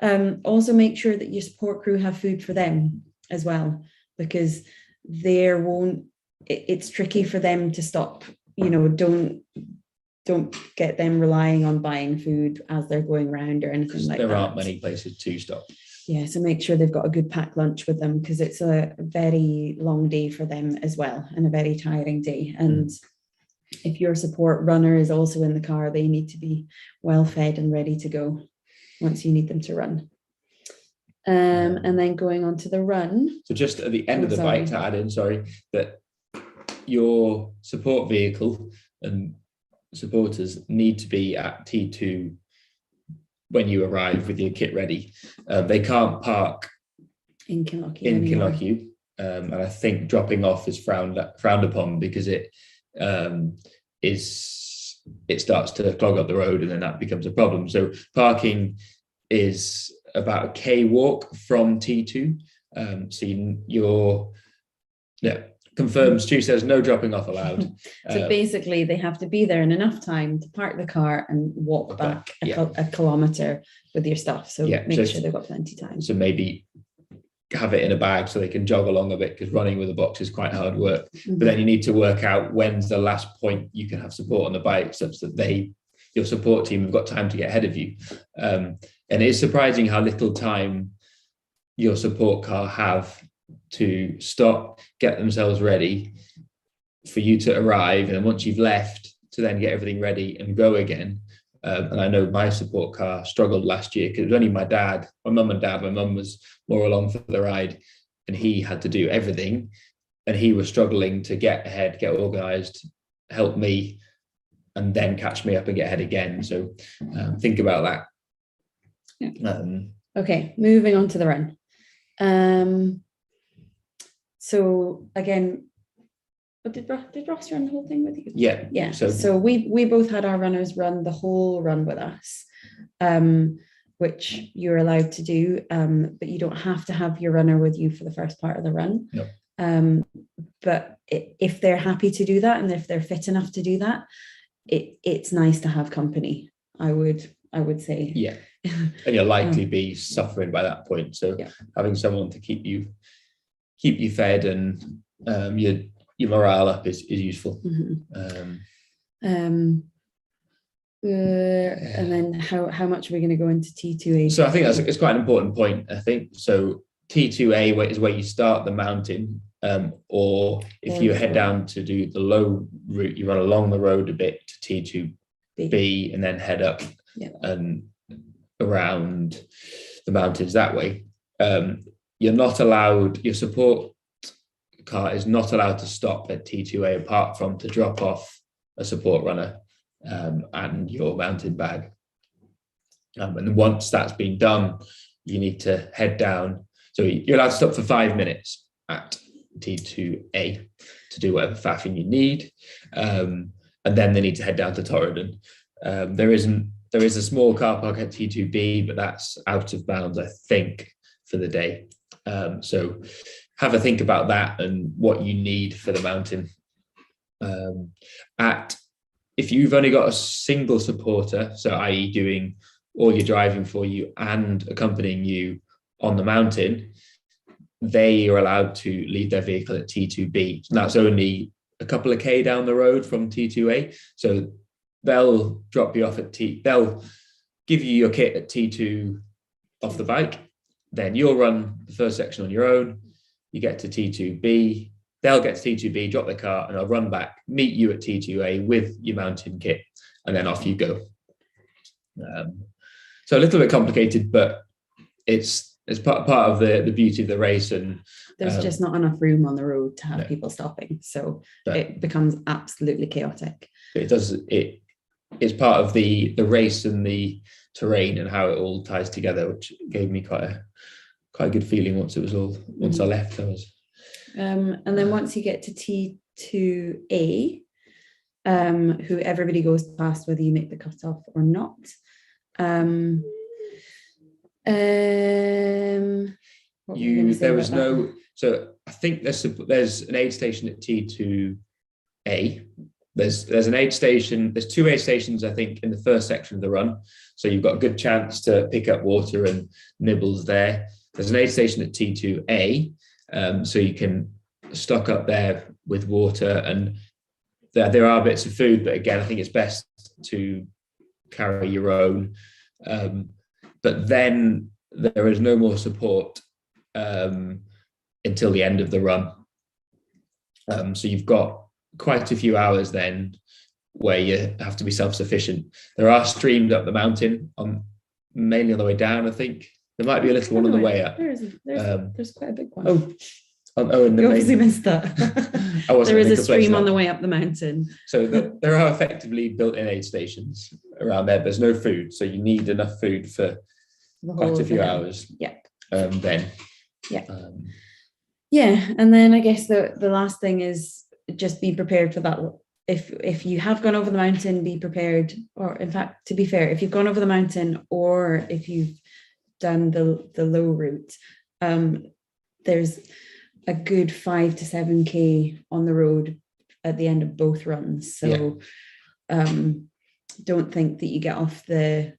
Also make sure that your support crew have food for them as well, because there won't it's tricky for them to stop. Don't get them relying on buying food as they're going around or anything like that. There aren't many places to stop. Yeah, so make sure they've got a good packed lunch with them, because it's a very long day for them as well, and a very tiring day. And if your support runner is also in the car, they need to be well fed and ready to go once you need them to run. And then going on to the run. So just at the end of the bike to add in, that your support vehicle and supporters need to be at T2 when you arrive with your kit ready. They can't park in Kinlochewe. And I think dropping off is frowned upon, because it starts to clog up the road, and then that becomes a problem. So parking is about a K walk from T2. Confirms, Stu says no dropping off allowed. So basically they have to be there in enough time to park the car and walk back a kilometre with your stuff. So make sure they've got plenty of time. So maybe have it in a bag so they can jog along a bit, because running with a box is quite hard work. But then you need to work out when's the last point you can have support on the bike, such that your support team have got time to get ahead of you. And it's surprising how little time your support car have to stop, get themselves ready for you to arrive, and once you've left, to then get everything ready and go again. And I know my support car struggled last year, because it was only my mum and dad. My mum was more along for the ride, and he had to do everything, and he was struggling to get ahead, get organised, help me, and then catch me up and get ahead again. So think about that. Yeah. Okay, moving on to the run. So again, but did Ross run the whole thing with you? Yeah. So we both had our runners run the whole run with us, which you're allowed to do, but you don't have to have your runner with you for the first part of the run. No. But if they're happy to do that, and if they're fit enough to do that, it's nice to have company, I would say. Yeah. And you'll likely be suffering by that point. So having someone to keep you fed and your morale up is useful. And then how much are we going to go into T2A? So I think it's quite an important point, I think. So T2A is where you start the mountain, or if you head down to do the low route, you run along the road a bit to T2B and then head up and around the mountains that way. You're not allowed, your support car is not allowed to stop at T2A apart from to drop off a support runner and your mountain bag. And once that's been done, you need to head down. So you're allowed to stop for 5 minutes at T2A to do whatever faffing you need. And then they need to head down to Torridon. There is a small car park at T2B, but that's out of bounds, I think, for the day. So have a think about that and what you need for the mountain. If you've only got a single supporter, so i.e. doing all your driving for you and accompanying you on the mountain, they are allowed to leave their vehicle at T2B. So that's only a couple of K down the road from T2A. So they'll drop you off they'll give you your kit at T2 off the bike. Then you'll run the first section on your own. You get to T2B. They'll get to T2B, drop their car, and I'll run back, meet you at T2A with your mountain kit, and then off you go. So a little bit complicated, but it's part of the beauty of the race. And there's just not enough room on the road to have people stopping, so it becomes absolutely chaotic. It's part of the race and the terrain and how it all ties together, which gave me quite a good feeling once I left. And then once you get to T2A, who everybody goes past whether you make the cutoff or not. So I think there's an aid station at T2A. There's an aid station. There's 2 aid stations, I think, in the first section of the run. So you've got a good chance to pick up water and nibbles there. There's an aid station at T2A, so you can stock up there with water, and there are bits of food, but again, I think it's best to carry your own. But then there is no more support until the end of the run. So you've got quite a few hours then where you have to be self-sufficient. There are streams up the mountain, mainly on the way down, I think. There might be a little one on the way up. There's quite a big one. In the You obviously missed that. There is a stream on the way up the mountain. So there are effectively built-in aid stations around there. There's no food, so you need enough food for quite a few hours. Yeah. Then. Yeah. Yeah, and then I guess the last thing is just be prepared for that. If you have gone over the mountain, be prepared. Or in fact, to be fair, if you've gone over the mountain or if you've done the low route, there's a good 5 to 7k on the road at the end of both runs. So don't think that you get off the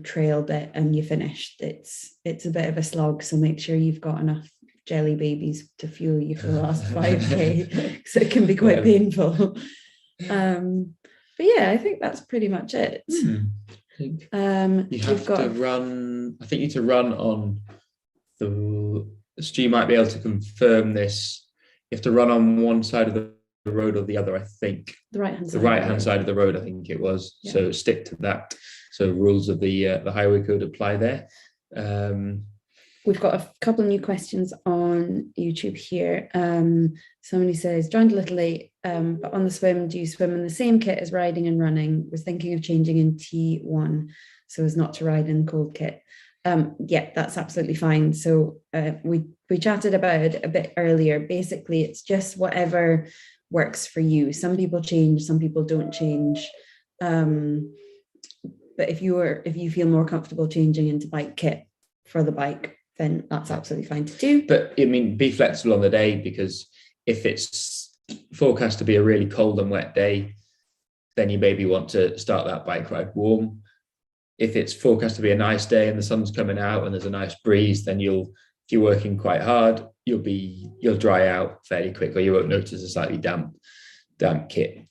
trail bit and you finished. It's a bit of a slog, so make sure you've got enough jelly babies to fuel you for the last 5k, so it can be quite painful. But yeah, I think that's pretty much it. You have to run. I think you need to run on the. Stu might be able to confirm this. You have to run on one side of the road or the other, I think. The right-hand side. The right-hand side of the road, I think it was. Yeah. So stick to that. So rules of the highway code apply there. We've got a couple of new questions on YouTube here. Somebody says, joined a little late, but on the swim, do you swim in the same kit as riding and running? Was thinking of changing in T1 so as not to ride in cold kit. Yeah, that's absolutely fine. So we chatted about it a bit earlier. Basically, it's just whatever works for you. Some people change, some people don't change. But if you feel more comfortable changing into bike kit for the bike, then that's absolutely fine to do. But I mean, be flexible on the day, because if it's forecast to be a really cold and wet day, then you maybe want to start that bike ride warm. If it's forecast to be a nice day and the sun's coming out and there's a nice breeze, then if you're working quite hard, you'll dry out fairly quickly. You won't notice a slightly damp kit.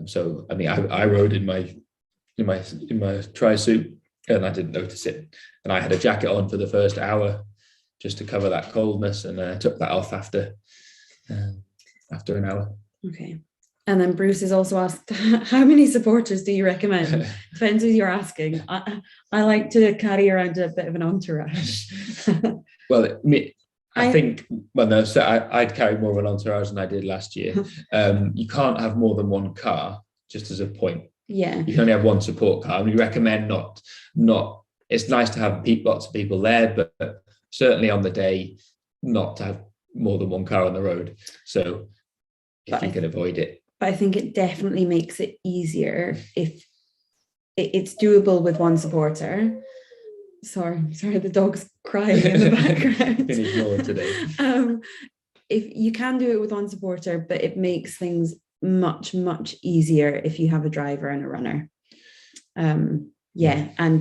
So I mean, I rode in my tri-suit and I didn't notice it. And I had a jacket on for the first hour just to cover that coldness, and I took that off after an hour. Okay. And then Bruce has also asked, how many supporters do you recommend? Depends who you're asking. I like to carry around a bit of an entourage. Well, I think, I'd carry more of an entourage than I did last year. You can't have more than one car, just as a point. Yeah. You can only have one support car. We recommend not. It's nice to have lots of people there, but certainly on the day, not to have more than one car on the road. So if you can avoid it. But I think it definitely makes it easier if it's doable with one supporter. Sorry, the dog's crying in the background. Been ignored today. If you can do it with one supporter, but it makes things much, much easier if you have a driver and a runner. And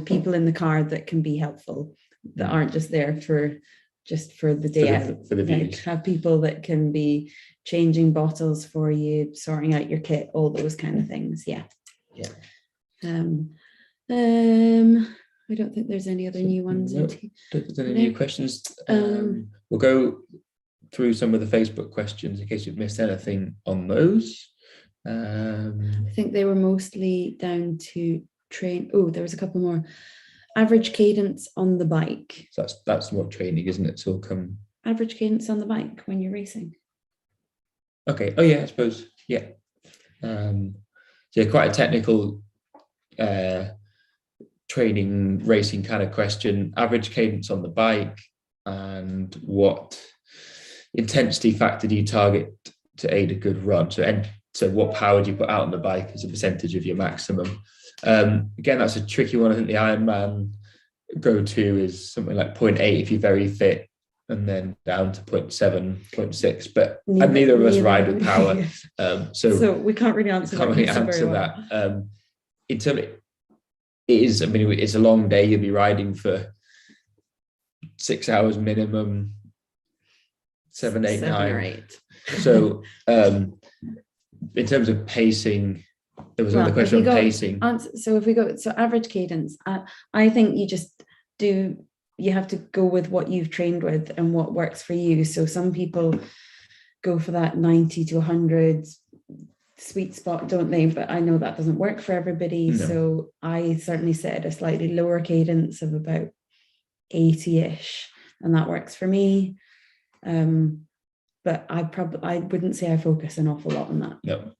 people in the car that can be helpful, that aren't just there for the day for the views. Have people that can be changing bottles for you, sorting out your kit, all those kind of things. Yeah. I don't think there's any other new ones. No, don't think there's any new questions. We'll go through some of the Facebook questions in case you've missed anything on those. I think they were mostly down to train. Oh, there was a couple more. Average cadence on the bike. So that's more training, isn't it? So average cadence on the bike when you're racing. Okay. Oh yeah, I suppose. Yeah. Quite a technical training racing kind of question. Average cadence on the bike, and what intensity factor do you target to aid a good run? So what power do you put out on the bike as a percentage of your maximum? Again, that's a tricky one. I think the Ironman go-to is something like 0.8 if you're very fit, and then down to 0.7, 0.6. But neither of us ride with power, so we can't really answer that. In terms, it's a long day. You'll be riding for 6 hours minimum, 7, 8, 9. Or 8. So in terms of pacing, there was another question on pacing. So if we go, so average cadence, I think you have to go with what you've trained with and what works for you. So some people go for that 90 to 100 sweet spot, don't they? But I know that doesn't work for everybody. No. So I certainly set a slightly lower cadence of about 80-ish, and that works for me. But I wouldn't say I focus an awful lot on that. No.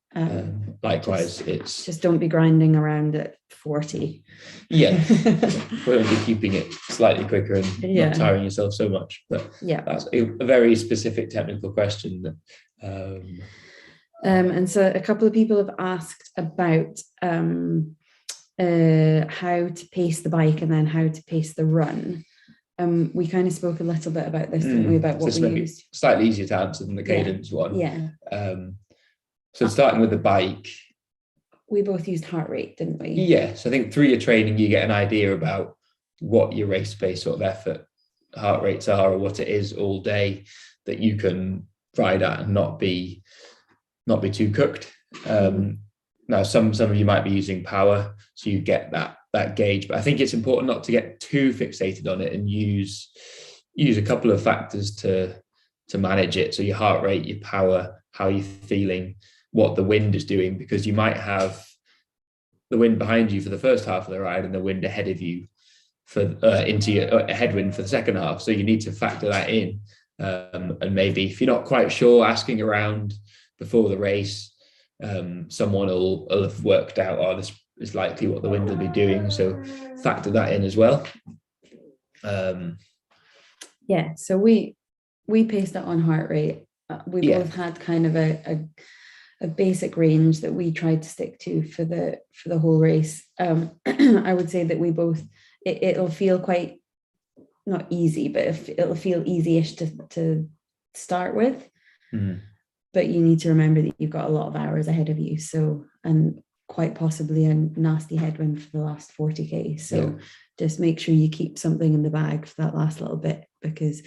Likewise, it's just don't be grinding around at 40. Yeah, we're going to be keeping it slightly quicker and not tiring yourself so much. But that's a very specific technical question. And so a couple of people have asked about how to pace the bike and then how to pace the run. We kind of spoke a little bit about this, didn't we? About what we used. Slightly easier to answer than the cadence one. Yeah. So starting with the bike, we both used heart rate, didn't we? Yes, I think through your training you get an idea about what your race pace sort of effort heart rates are, or what it is all day that you can ride at and not be too cooked. Now some of you might be using power, so you get that gauge, but I think it's important not to get too fixated on it and use a couple of factors to manage it. So your heart rate, your power, how you're feeling, what the wind is doing, because you might have the wind behind you for the first half of the ride and the wind ahead of you for into your headwind for the second half. So you need to factor that in, and maybe if you're not quite sure, asking around before the race, someone will have worked out, this is likely what the wind will be doing, so factor that in as well. So we paced it on heart rate. We both had kind of a basic range that we tried to stick to for the whole race. I would say that we both, it'll feel quite, not easy, but it'll feel easy-ish to start with. But you need to remember that you've got a lot of hours ahead of you, so, and quite possibly a nasty headwind for the last 40k. So just make sure you keep something in the bag for that last little bit, because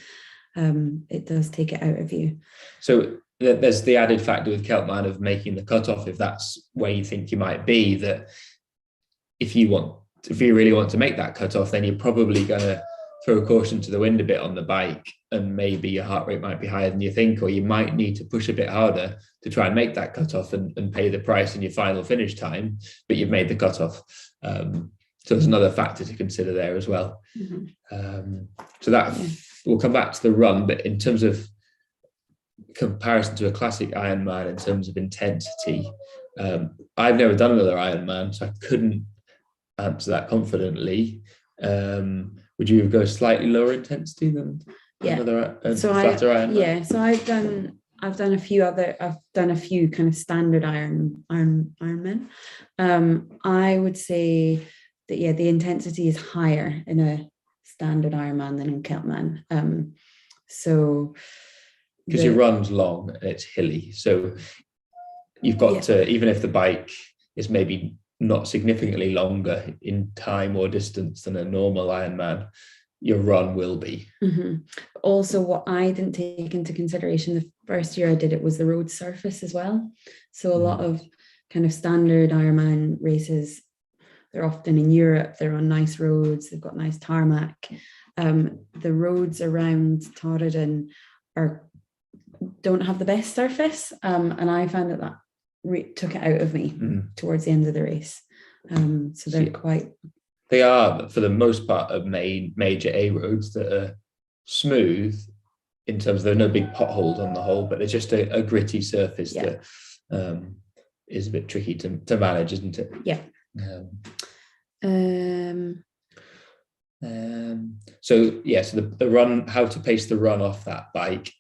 it does take it out of you. So there's the added factor with Celtman of making the cutoff, if that's where you think you might be, that if you really want to make that cutoff, then you're probably going to throw caution to the wind a bit on the bike, and maybe your heart rate might be higher than you think, or you might need to push a bit harder to try and make that cutoff and pay the price in your final finish time, but you've made the cutoff. So there's another factor to consider there as well. So that we'll come back to the run, but in terms of comparison to a classic Ironman in terms of intensity, I've never done another Ironman, so I couldn't answer that confidently. Would you go slightly lower intensity than another flatter Ironman? So I've done a few kind of standard Ironman. I would say that the intensity is higher in a standard Ironman than in Celtman. Because your run's long and it's hilly, so you've got to, even if the bike is maybe not significantly longer in time or distance than a normal Ironman, your run will be. Also, what I didn't take into consideration the first year I did it was the road surface as well. So a lot of kind of standard Ironman races, they're often in Europe, they're on nice roads, they've got nice tarmac. The roads around Torridon don't have the best surface, and I found that took it out of me towards the end of the race. So they are, for the most part, of major A roads that are smooth in terms of there are no big potholes on the whole, but they're just a gritty surface that is a bit tricky to manage, isn't it? So the run, how to pace the run off that bike.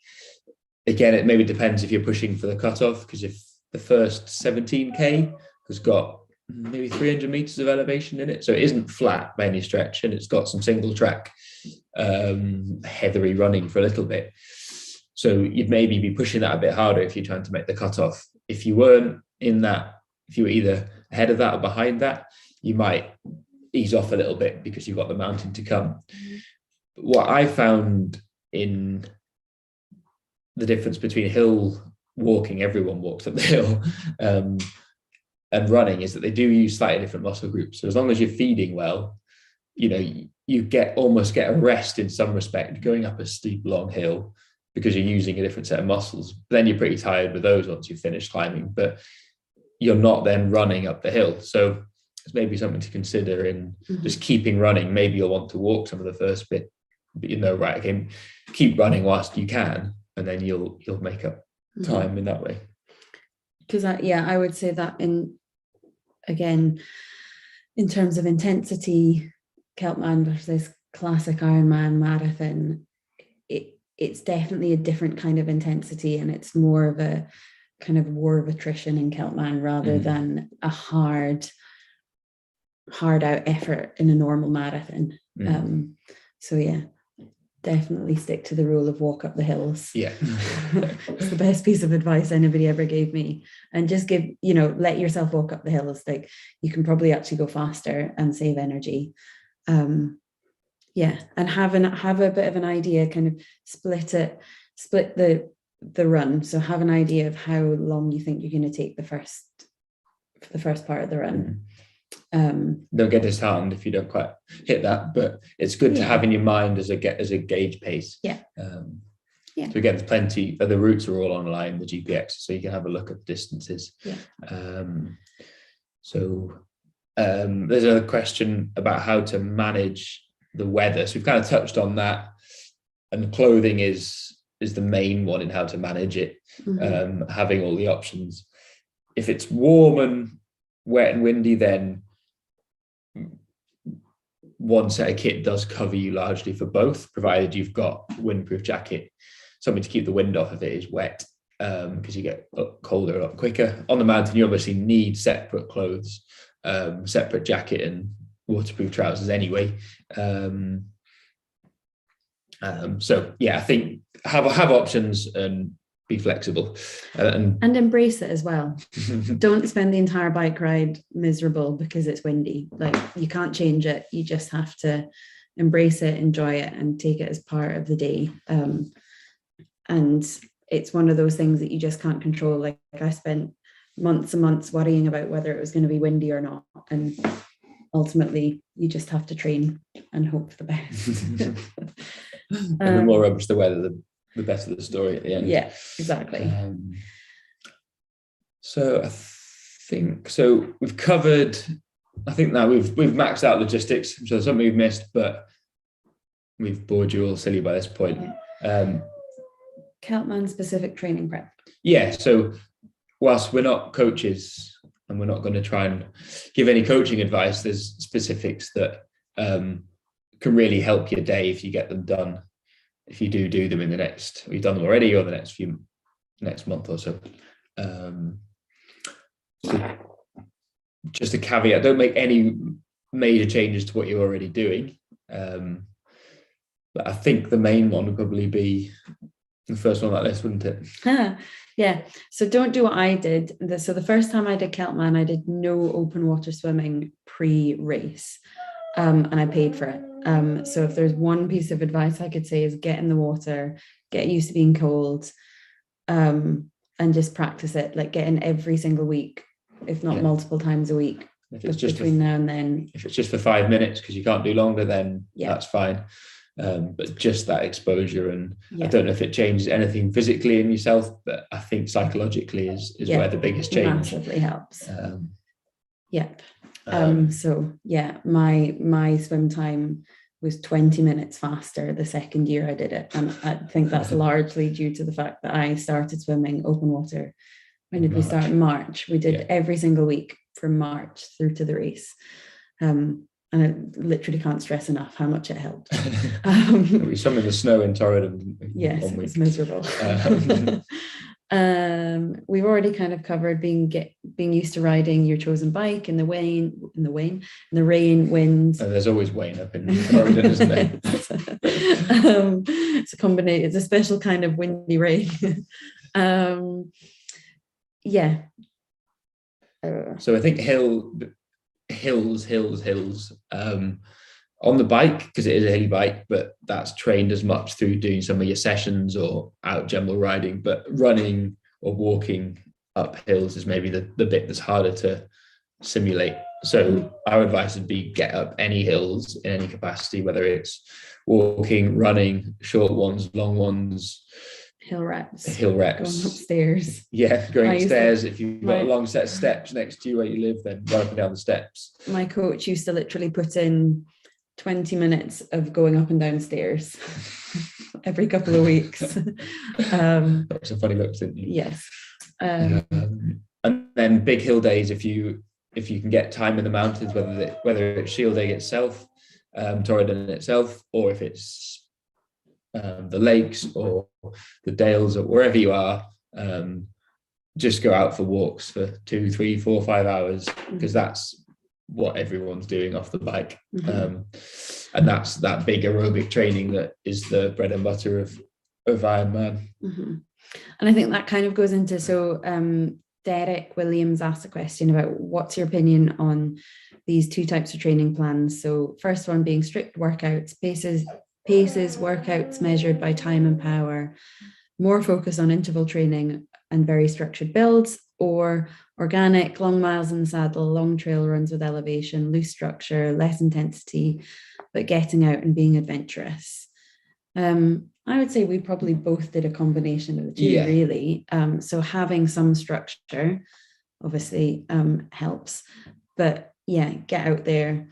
Again, it maybe depends if you're pushing for the cutoff, because if the first 17k has got maybe 300 meters of elevation in it, so it isn't flat by any stretch, and it's got some single track heathery running for a little bit, so you'd maybe be pushing that a bit harder if you're trying to make the cutoff. If you weren't in that, if you were either ahead of that or behind that, you might ease off a little bit because you've got the mountain to come. What I found in the difference between hill walking, everyone walks up the hill, and running, is that they do use slightly different muscle groups. So as long as you're feeding well, you almost get a rest in some respect going up a steep, long hill, because you're using a different set of muscles. Then you're pretty tired with those once you've finished climbing, but you're not then running up the hill. So it's maybe something to consider in just keeping running. Maybe you'll want to walk some of the first bit, but right, okay, keep running whilst you can, and then you'll make up time in that way. Because I would say that in terms of intensity, Celtman versus classic Ironman marathon, it's definitely a different kind of intensity, and it's more of a kind of war of attrition in Celtman rather than a hard out effort in a normal marathon. So yeah, definitely stick to the rule of walk up the hills. Yeah. It's the best piece of advice anybody ever gave me. And just let yourself walk up the hills. Like, you can probably actually go faster and save energy. And have a bit of an idea, kind of split the run. So have an idea of how long you think you're going to take the first part of the run. Don't get disheartened if you don't quite hit that, but it's good to have in your mind as a gauge pace. So again, there's plenty. The routes are all online, the GPX, so you can have a look at the distances. There's a question about how to manage the weather. So we've kind of touched on that, and clothing is the main one in how to manage it. Having all the options. If it's warm and wet and windy, then one set of kit does cover you largely for both, provided you've got windproof jacket, something to keep the wind off if it is wet, because you get colder a lot quicker. On the mountain, you obviously need separate clothes, separate jacket and waterproof trousers anyway. I think have options and be flexible, and embrace it as well. Don't spend the entire bike ride miserable because it's windy. Like, you can't change it. You just have to embrace it, enjoy it, and take it as part of the day. And it's one of those things that you just can't control. Like, I spent months and months worrying about whether it was going to be windy or not, and ultimately you just have to train and hope for the best. The more rubbish the weather, the better the story at the end. Yeah, exactly. So I think we've covered. I think now we've maxed out logistics. So there's something we've missed, but we've bored you all silly by this point. Celtman specific training prep. Yeah. So whilst we're not coaches and we're not going to try and give any coaching advice, there's specifics that can really help your day if you get them done. If you do them in the next, or you've done them already, or the next month or so. Just a caveat: don't make any major changes to what you're already doing. But I think the main one would probably be the first one on that list, wouldn't it? Yeah. So don't do what I did. So the first time I did Celtman, I did no open water swimming pre-race, and I paid for it. So if there's one piece of advice I could say is get in the water, get used to being cold, and just practice it. Like, get in every single week, if not multiple times a week. If it's just between now and then. If it's just for 5 minutes because you can't do longer, then that's fine. But just that exposure, and I don't know if it changes anything physically in yourself, but I think psychologically is where the biggest change massively helps. My swim time was 20 minutes faster the second year I did it, and I think that's largely due to the fact that I started swimming open water. When did we start? In March. We did every single week from March through to the race. And I literally can't stress enough how much it helped. We swam in the snow in Torridon. Yes, it was miserable. We've already kind of covered being used to riding your chosen bike in the rain, wind. And there's always rain up in Torridon, isn't there? It's a special kind of windy rain. So I think hills on the bike, because it is a hilly bike, but that's trained as much through doing some of your sessions or out general riding. But running or walking up hills is maybe the bit that's harder to simulate. So our advice would be get up any hills in any capacity, whether it's walking, running, short ones, long ones, hill reps, going upstairs. Yeah, going upstairs. If you've got a long set of steps next to you where you live, then run up and down the steps. My coach used to literally put in 20 minutes of going up and down stairs every couple of weeks. That was a funny look, didn't you? Yes. And then big hill days, if you can get time in the mountains, whether it's shielding itself, Torridon itself, or if it's the lakes or the dales or wherever you are, just go out for walks for 2, 3, 4, 5 hours, because that's what everyone's doing off the bike. And that's that big aerobic training that is the bread and butter of Ironman. And I think that kind of goes into, so Derek Williams asked a question about what's your opinion on these two types of training plans. So first one being strict workouts, paces, workouts measured by time and power, more focus on interval training and very structured builds, or organic, long miles in the saddle, long trail runs with elevation, loose structure, less intensity, but getting out and being adventurous. I would say we probably both did a combination of the two, really. So having some structure obviously helps, but get out there,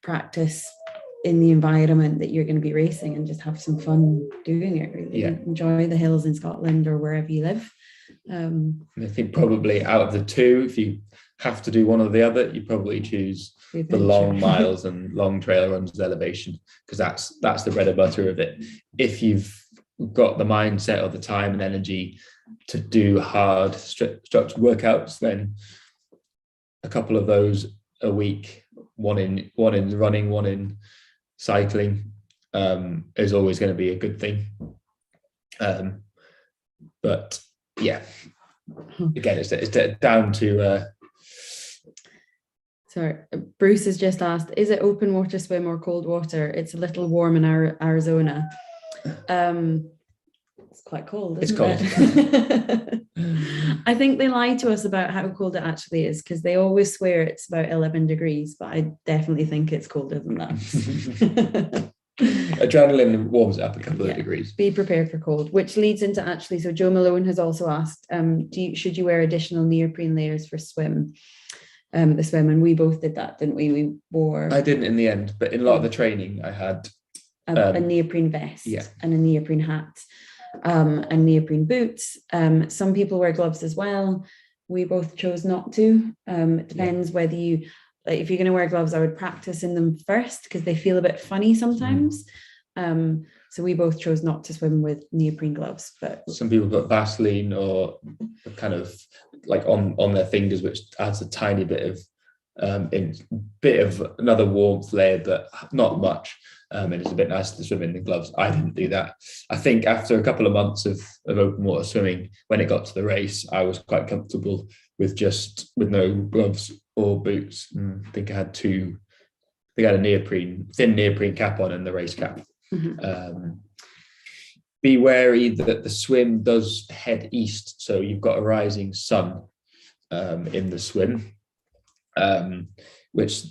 practice in the environment that you're going to be racing, and just have some fun doing it, really. Enjoy the hills in Scotland or wherever you live. I think probably out of the two, if you have to do one or the other, you probably choose the long miles and long trail runs with elevation, because that's the bread and butter of it. If you've got the mindset or the time and energy to do hard structured workouts, then a couple of those a week, one in running, one in cycling, is always going to be a good thing. But again, it's down to Sorry, Bruce has just asked, is it open water swim or cold water? It's a little warm in Arizona. It's quite cold, isn't it? I think they lie to us about how cold it actually is, because they always swear it's about 11 degrees, but I definitely think it's colder than that. Adrenaline warms it up a couple of degrees. Be prepared for cold, which leads into actually, so Joe Malone has also asked, should you wear additional neoprene layers for the swim? And we both did that, didn't we? I didn't in the end, but in a lot of the training I had a neoprene vest and a neoprene hat, and neoprene boots. Some people wear gloves as well. We both chose not to. It depends whether you, like, if you're going to wear gloves, I would practice in them first, because they feel a bit funny sometimes. So we both chose not to swim with neoprene gloves. But some people put Vaseline or kind of like on their fingers, which adds a tiny bit of another warmth layer, but not much. And it's a bit nicer to swim in the gloves. I didn't do that. I think after a couple of months of open water swimming, when it got to the race, I was quite comfortable with no gloves or boots. I think I had a thin neoprene cap on and the race cap. Be wary that the swim does head east, so you've got a rising sun in the swim, which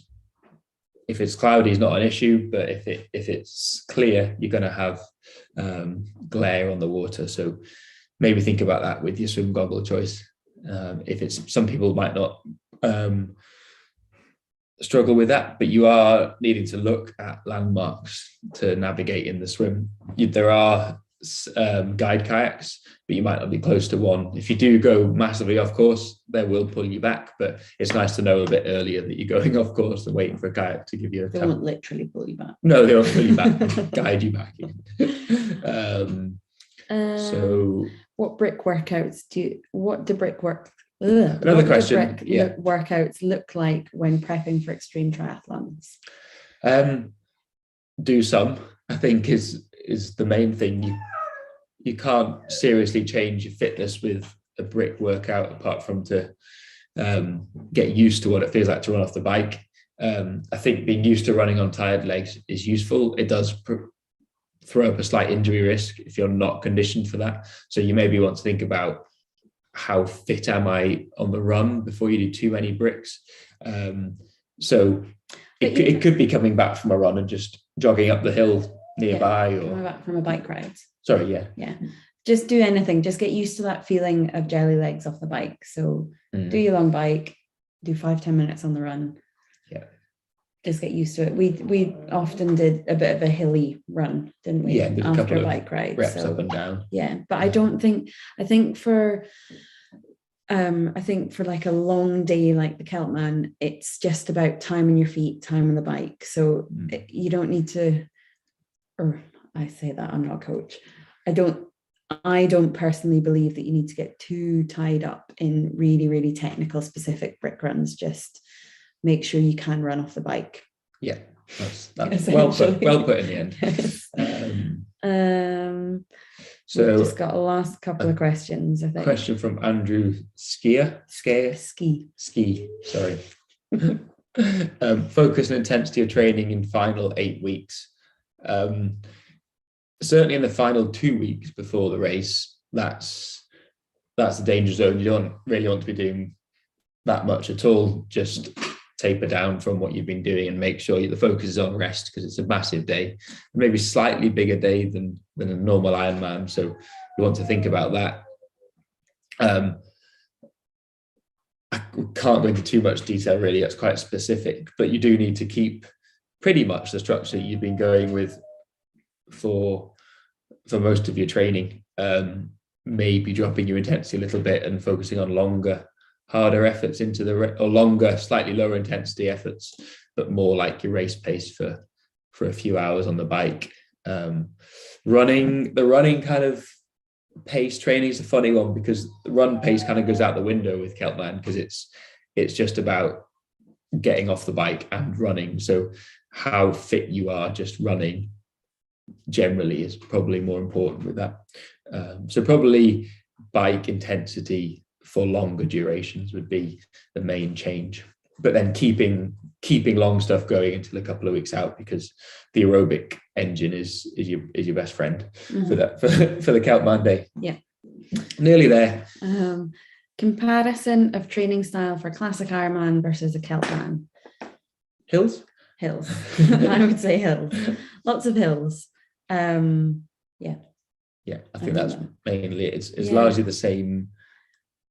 if it's cloudy is not an issue, but if it's clear, you're going to have glare on the water. So maybe think about that with your swim goggle choice. Some people might not struggle with that, but you are needing to look at landmarks to navigate in the swim. There are guide kayaks, but you might not be close to one. If you do go massively off course, they will pull you back, but it's nice to know a bit earlier that you're going off course than waiting for a kayak to give you a They won't literally pull you back. No, they won't pull you back. Guide you back. So what brick workouts workouts look like when prepping for extreme triathlons? Do some, I think, is the main thing. You can't seriously change your fitness with a brick workout, apart from to get used to what it feels like to run off the bike. I think being used to running on tired legs is useful. It does throw up a slight injury risk if you're not conditioned for that. So you maybe want to think about, how fit am I on the run before you do too many bricks? So it could be coming back from a run and just jogging up the hill nearby, or coming back from a bike ride. Sorry, yeah. Yeah. Just do anything. Just get used to that feeling of jelly legs off the bike. So do your long bike, do 5-10 minutes on the run. Yeah. Just get used to it. We often did a bit of a hilly run, didn't we? Yeah, did a after couple a of bike ride. reps up and down. Yeah, but I think for like a long day like the Celtman, it's just about time on your feet, time on the bike. So you don't need to, or I say that, I'm not a coach. I don't personally believe that you need to get too tied up in really, really technical specific brick runs. Just make sure you can run off the bike. Yeah, that's well put in the end. So we've just got a last couple of questions, I think. Question from Andrew Ski. Sorry. Focus and intensity of training in final 8 weeks. Certainly in the final 2 weeks before the race, that's the danger zone. You don't really want to be doing that much at all. Just taper down from what you've been doing and make sure the focus is on rest, because it's a massive day, maybe slightly bigger day than a normal Ironman. So you want to think about that. I can't go into too much detail, really. That's quite specific, but you do need to keep pretty much the structure you've been going with for most of your training. Maybe dropping your intensity a little bit and focusing on longer, harder efforts or longer, slightly lower intensity efforts, but more like your race pace for a few hours on the bike. The running kind of pace training is a funny one, because the run pace kind of goes out the window with Celtman, because it's just about getting off the bike and running. So how fit you are just running generally is probably more important with that. So probably bike intensity for longer durations would be the main change, but then keeping long stuff going until a couple of weeks out, because the aerobic engine is your best friend for that for the Celtman day. Yeah, nearly there. Comparison of training style for classic Ironman versus a Celtman. Hills. I would say hills. Lots of hills. Yeah, I think that's mainly it's largely the same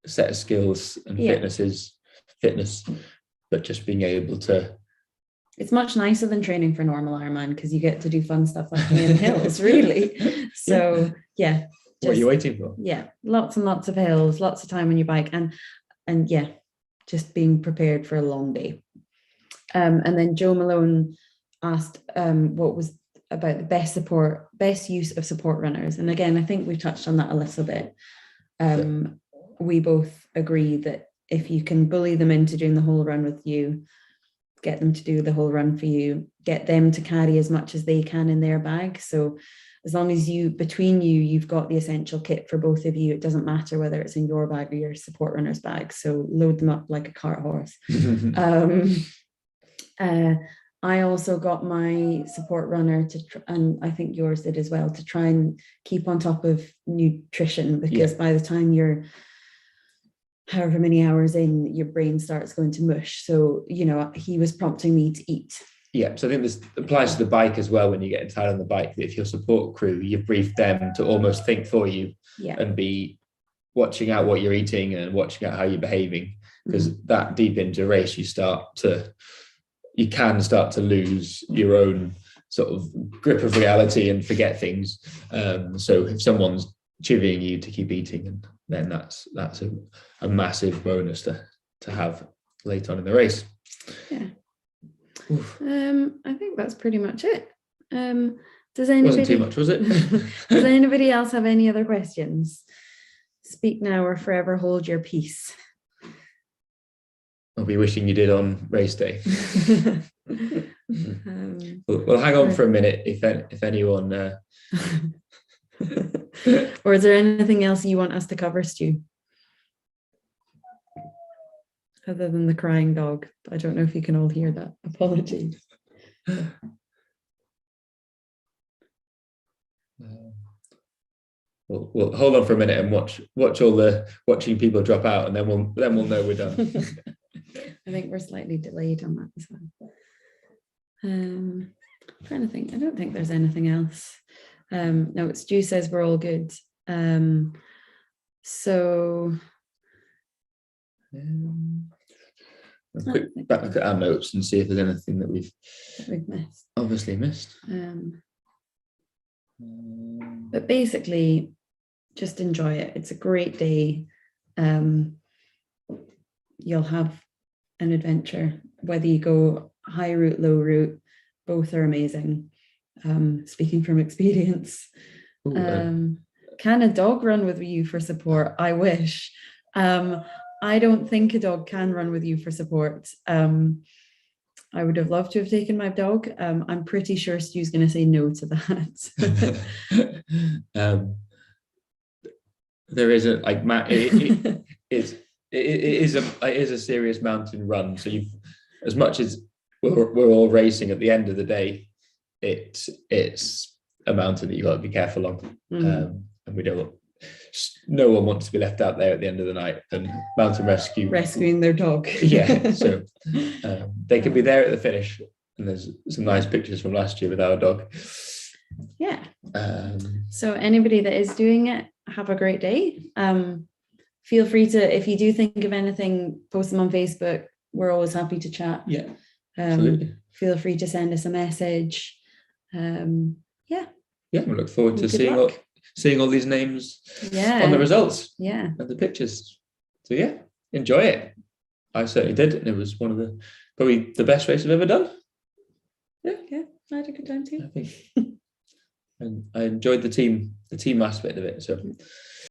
set of skills and fitness, but just being able to. It's much nicer than training for normal Ironman, because you get to do fun stuff like in hills, really. So yeah. What are you waiting for? Yeah, lots and lots of hills, lots of time on your bike, and yeah, just being prepared for a long day. And then Joe Malone asked what was about the best use of support runners. And again, I think we've touched on that a little bit. We both agree that if you can bully them into doing the whole run with you, get them to do the whole run for you, get them to carry as much as they can in their bag. So as long as you've got the essential kit for both of you, it doesn't matter whether it's in your bag or your support runner's bag. So load them up like a cart horse. I also got my support runner and I think yours did as well, to try and keep on top of nutrition, because by the time you're however many hours in, your brain starts going to mush. So, he was prompting me to eat. Yeah, so I think this applies to the bike as well. When you get inside on the bike, if your support crew, you've briefed them to almost think for you and be watching out what you're eating and watching out how you're behaving, because that deep into a race, you can start to lose your own sort of grip of reality and forget things. So if someone's chivying you to keep eating, then that's a massive bonus to have late on in the race. Yeah. I think that's pretty much it. Does anybody, wasn't too much, was it? Does anybody else have any other questions? Speak now or forever hold your peace. I'll be wishing you did on race day. We'll hang on for a minute if anyone. Or is there anything else you want us to cover, Stu? Other than the crying dog. I don't know if you can all hear that. Apologies. We'll hold on for a minute and watch all the watching people drop out, and then we'll know we're done. I think we're slightly delayed on that as well. Trying to think. I don't think there's anything else. No, Stu says we're all good. So quick back look at our notes and see if there's anything that we've missed. obviously missed. But basically, just enjoy it. It's a great day. You'll have an adventure, whether you go high route, low route, both are amazing. Speaking from experience. Can a dog run with you for support? I wish. I don't think a dog can run with you for support. I would have loved to have taken my dog. I'm pretty sure Stu's going to say no to that. There isn't like it is a serious mountain run. So as much as we're all racing, at the end of the day, it's a mountain that you got to be careful on. And no one wants to be left out there at the end of the night, and mountain rescuing their dog. Yeah, so they can be there at the finish, and there's some nice pictures from last year with our dog. Yeah. So anybody that is doing it, have a great day. Feel free to, if you do think of anything, post them on Facebook. We're always happy to chat. Yeah, absolutely. Feel free to send us a message. We look forward to seeing all these names on the results. Yeah. And the pictures. So yeah, enjoy it. I certainly did, and it was one of probably the best race I've ever done. Yeah, I had a good time too. I think. And I enjoyed the team aspect of it. So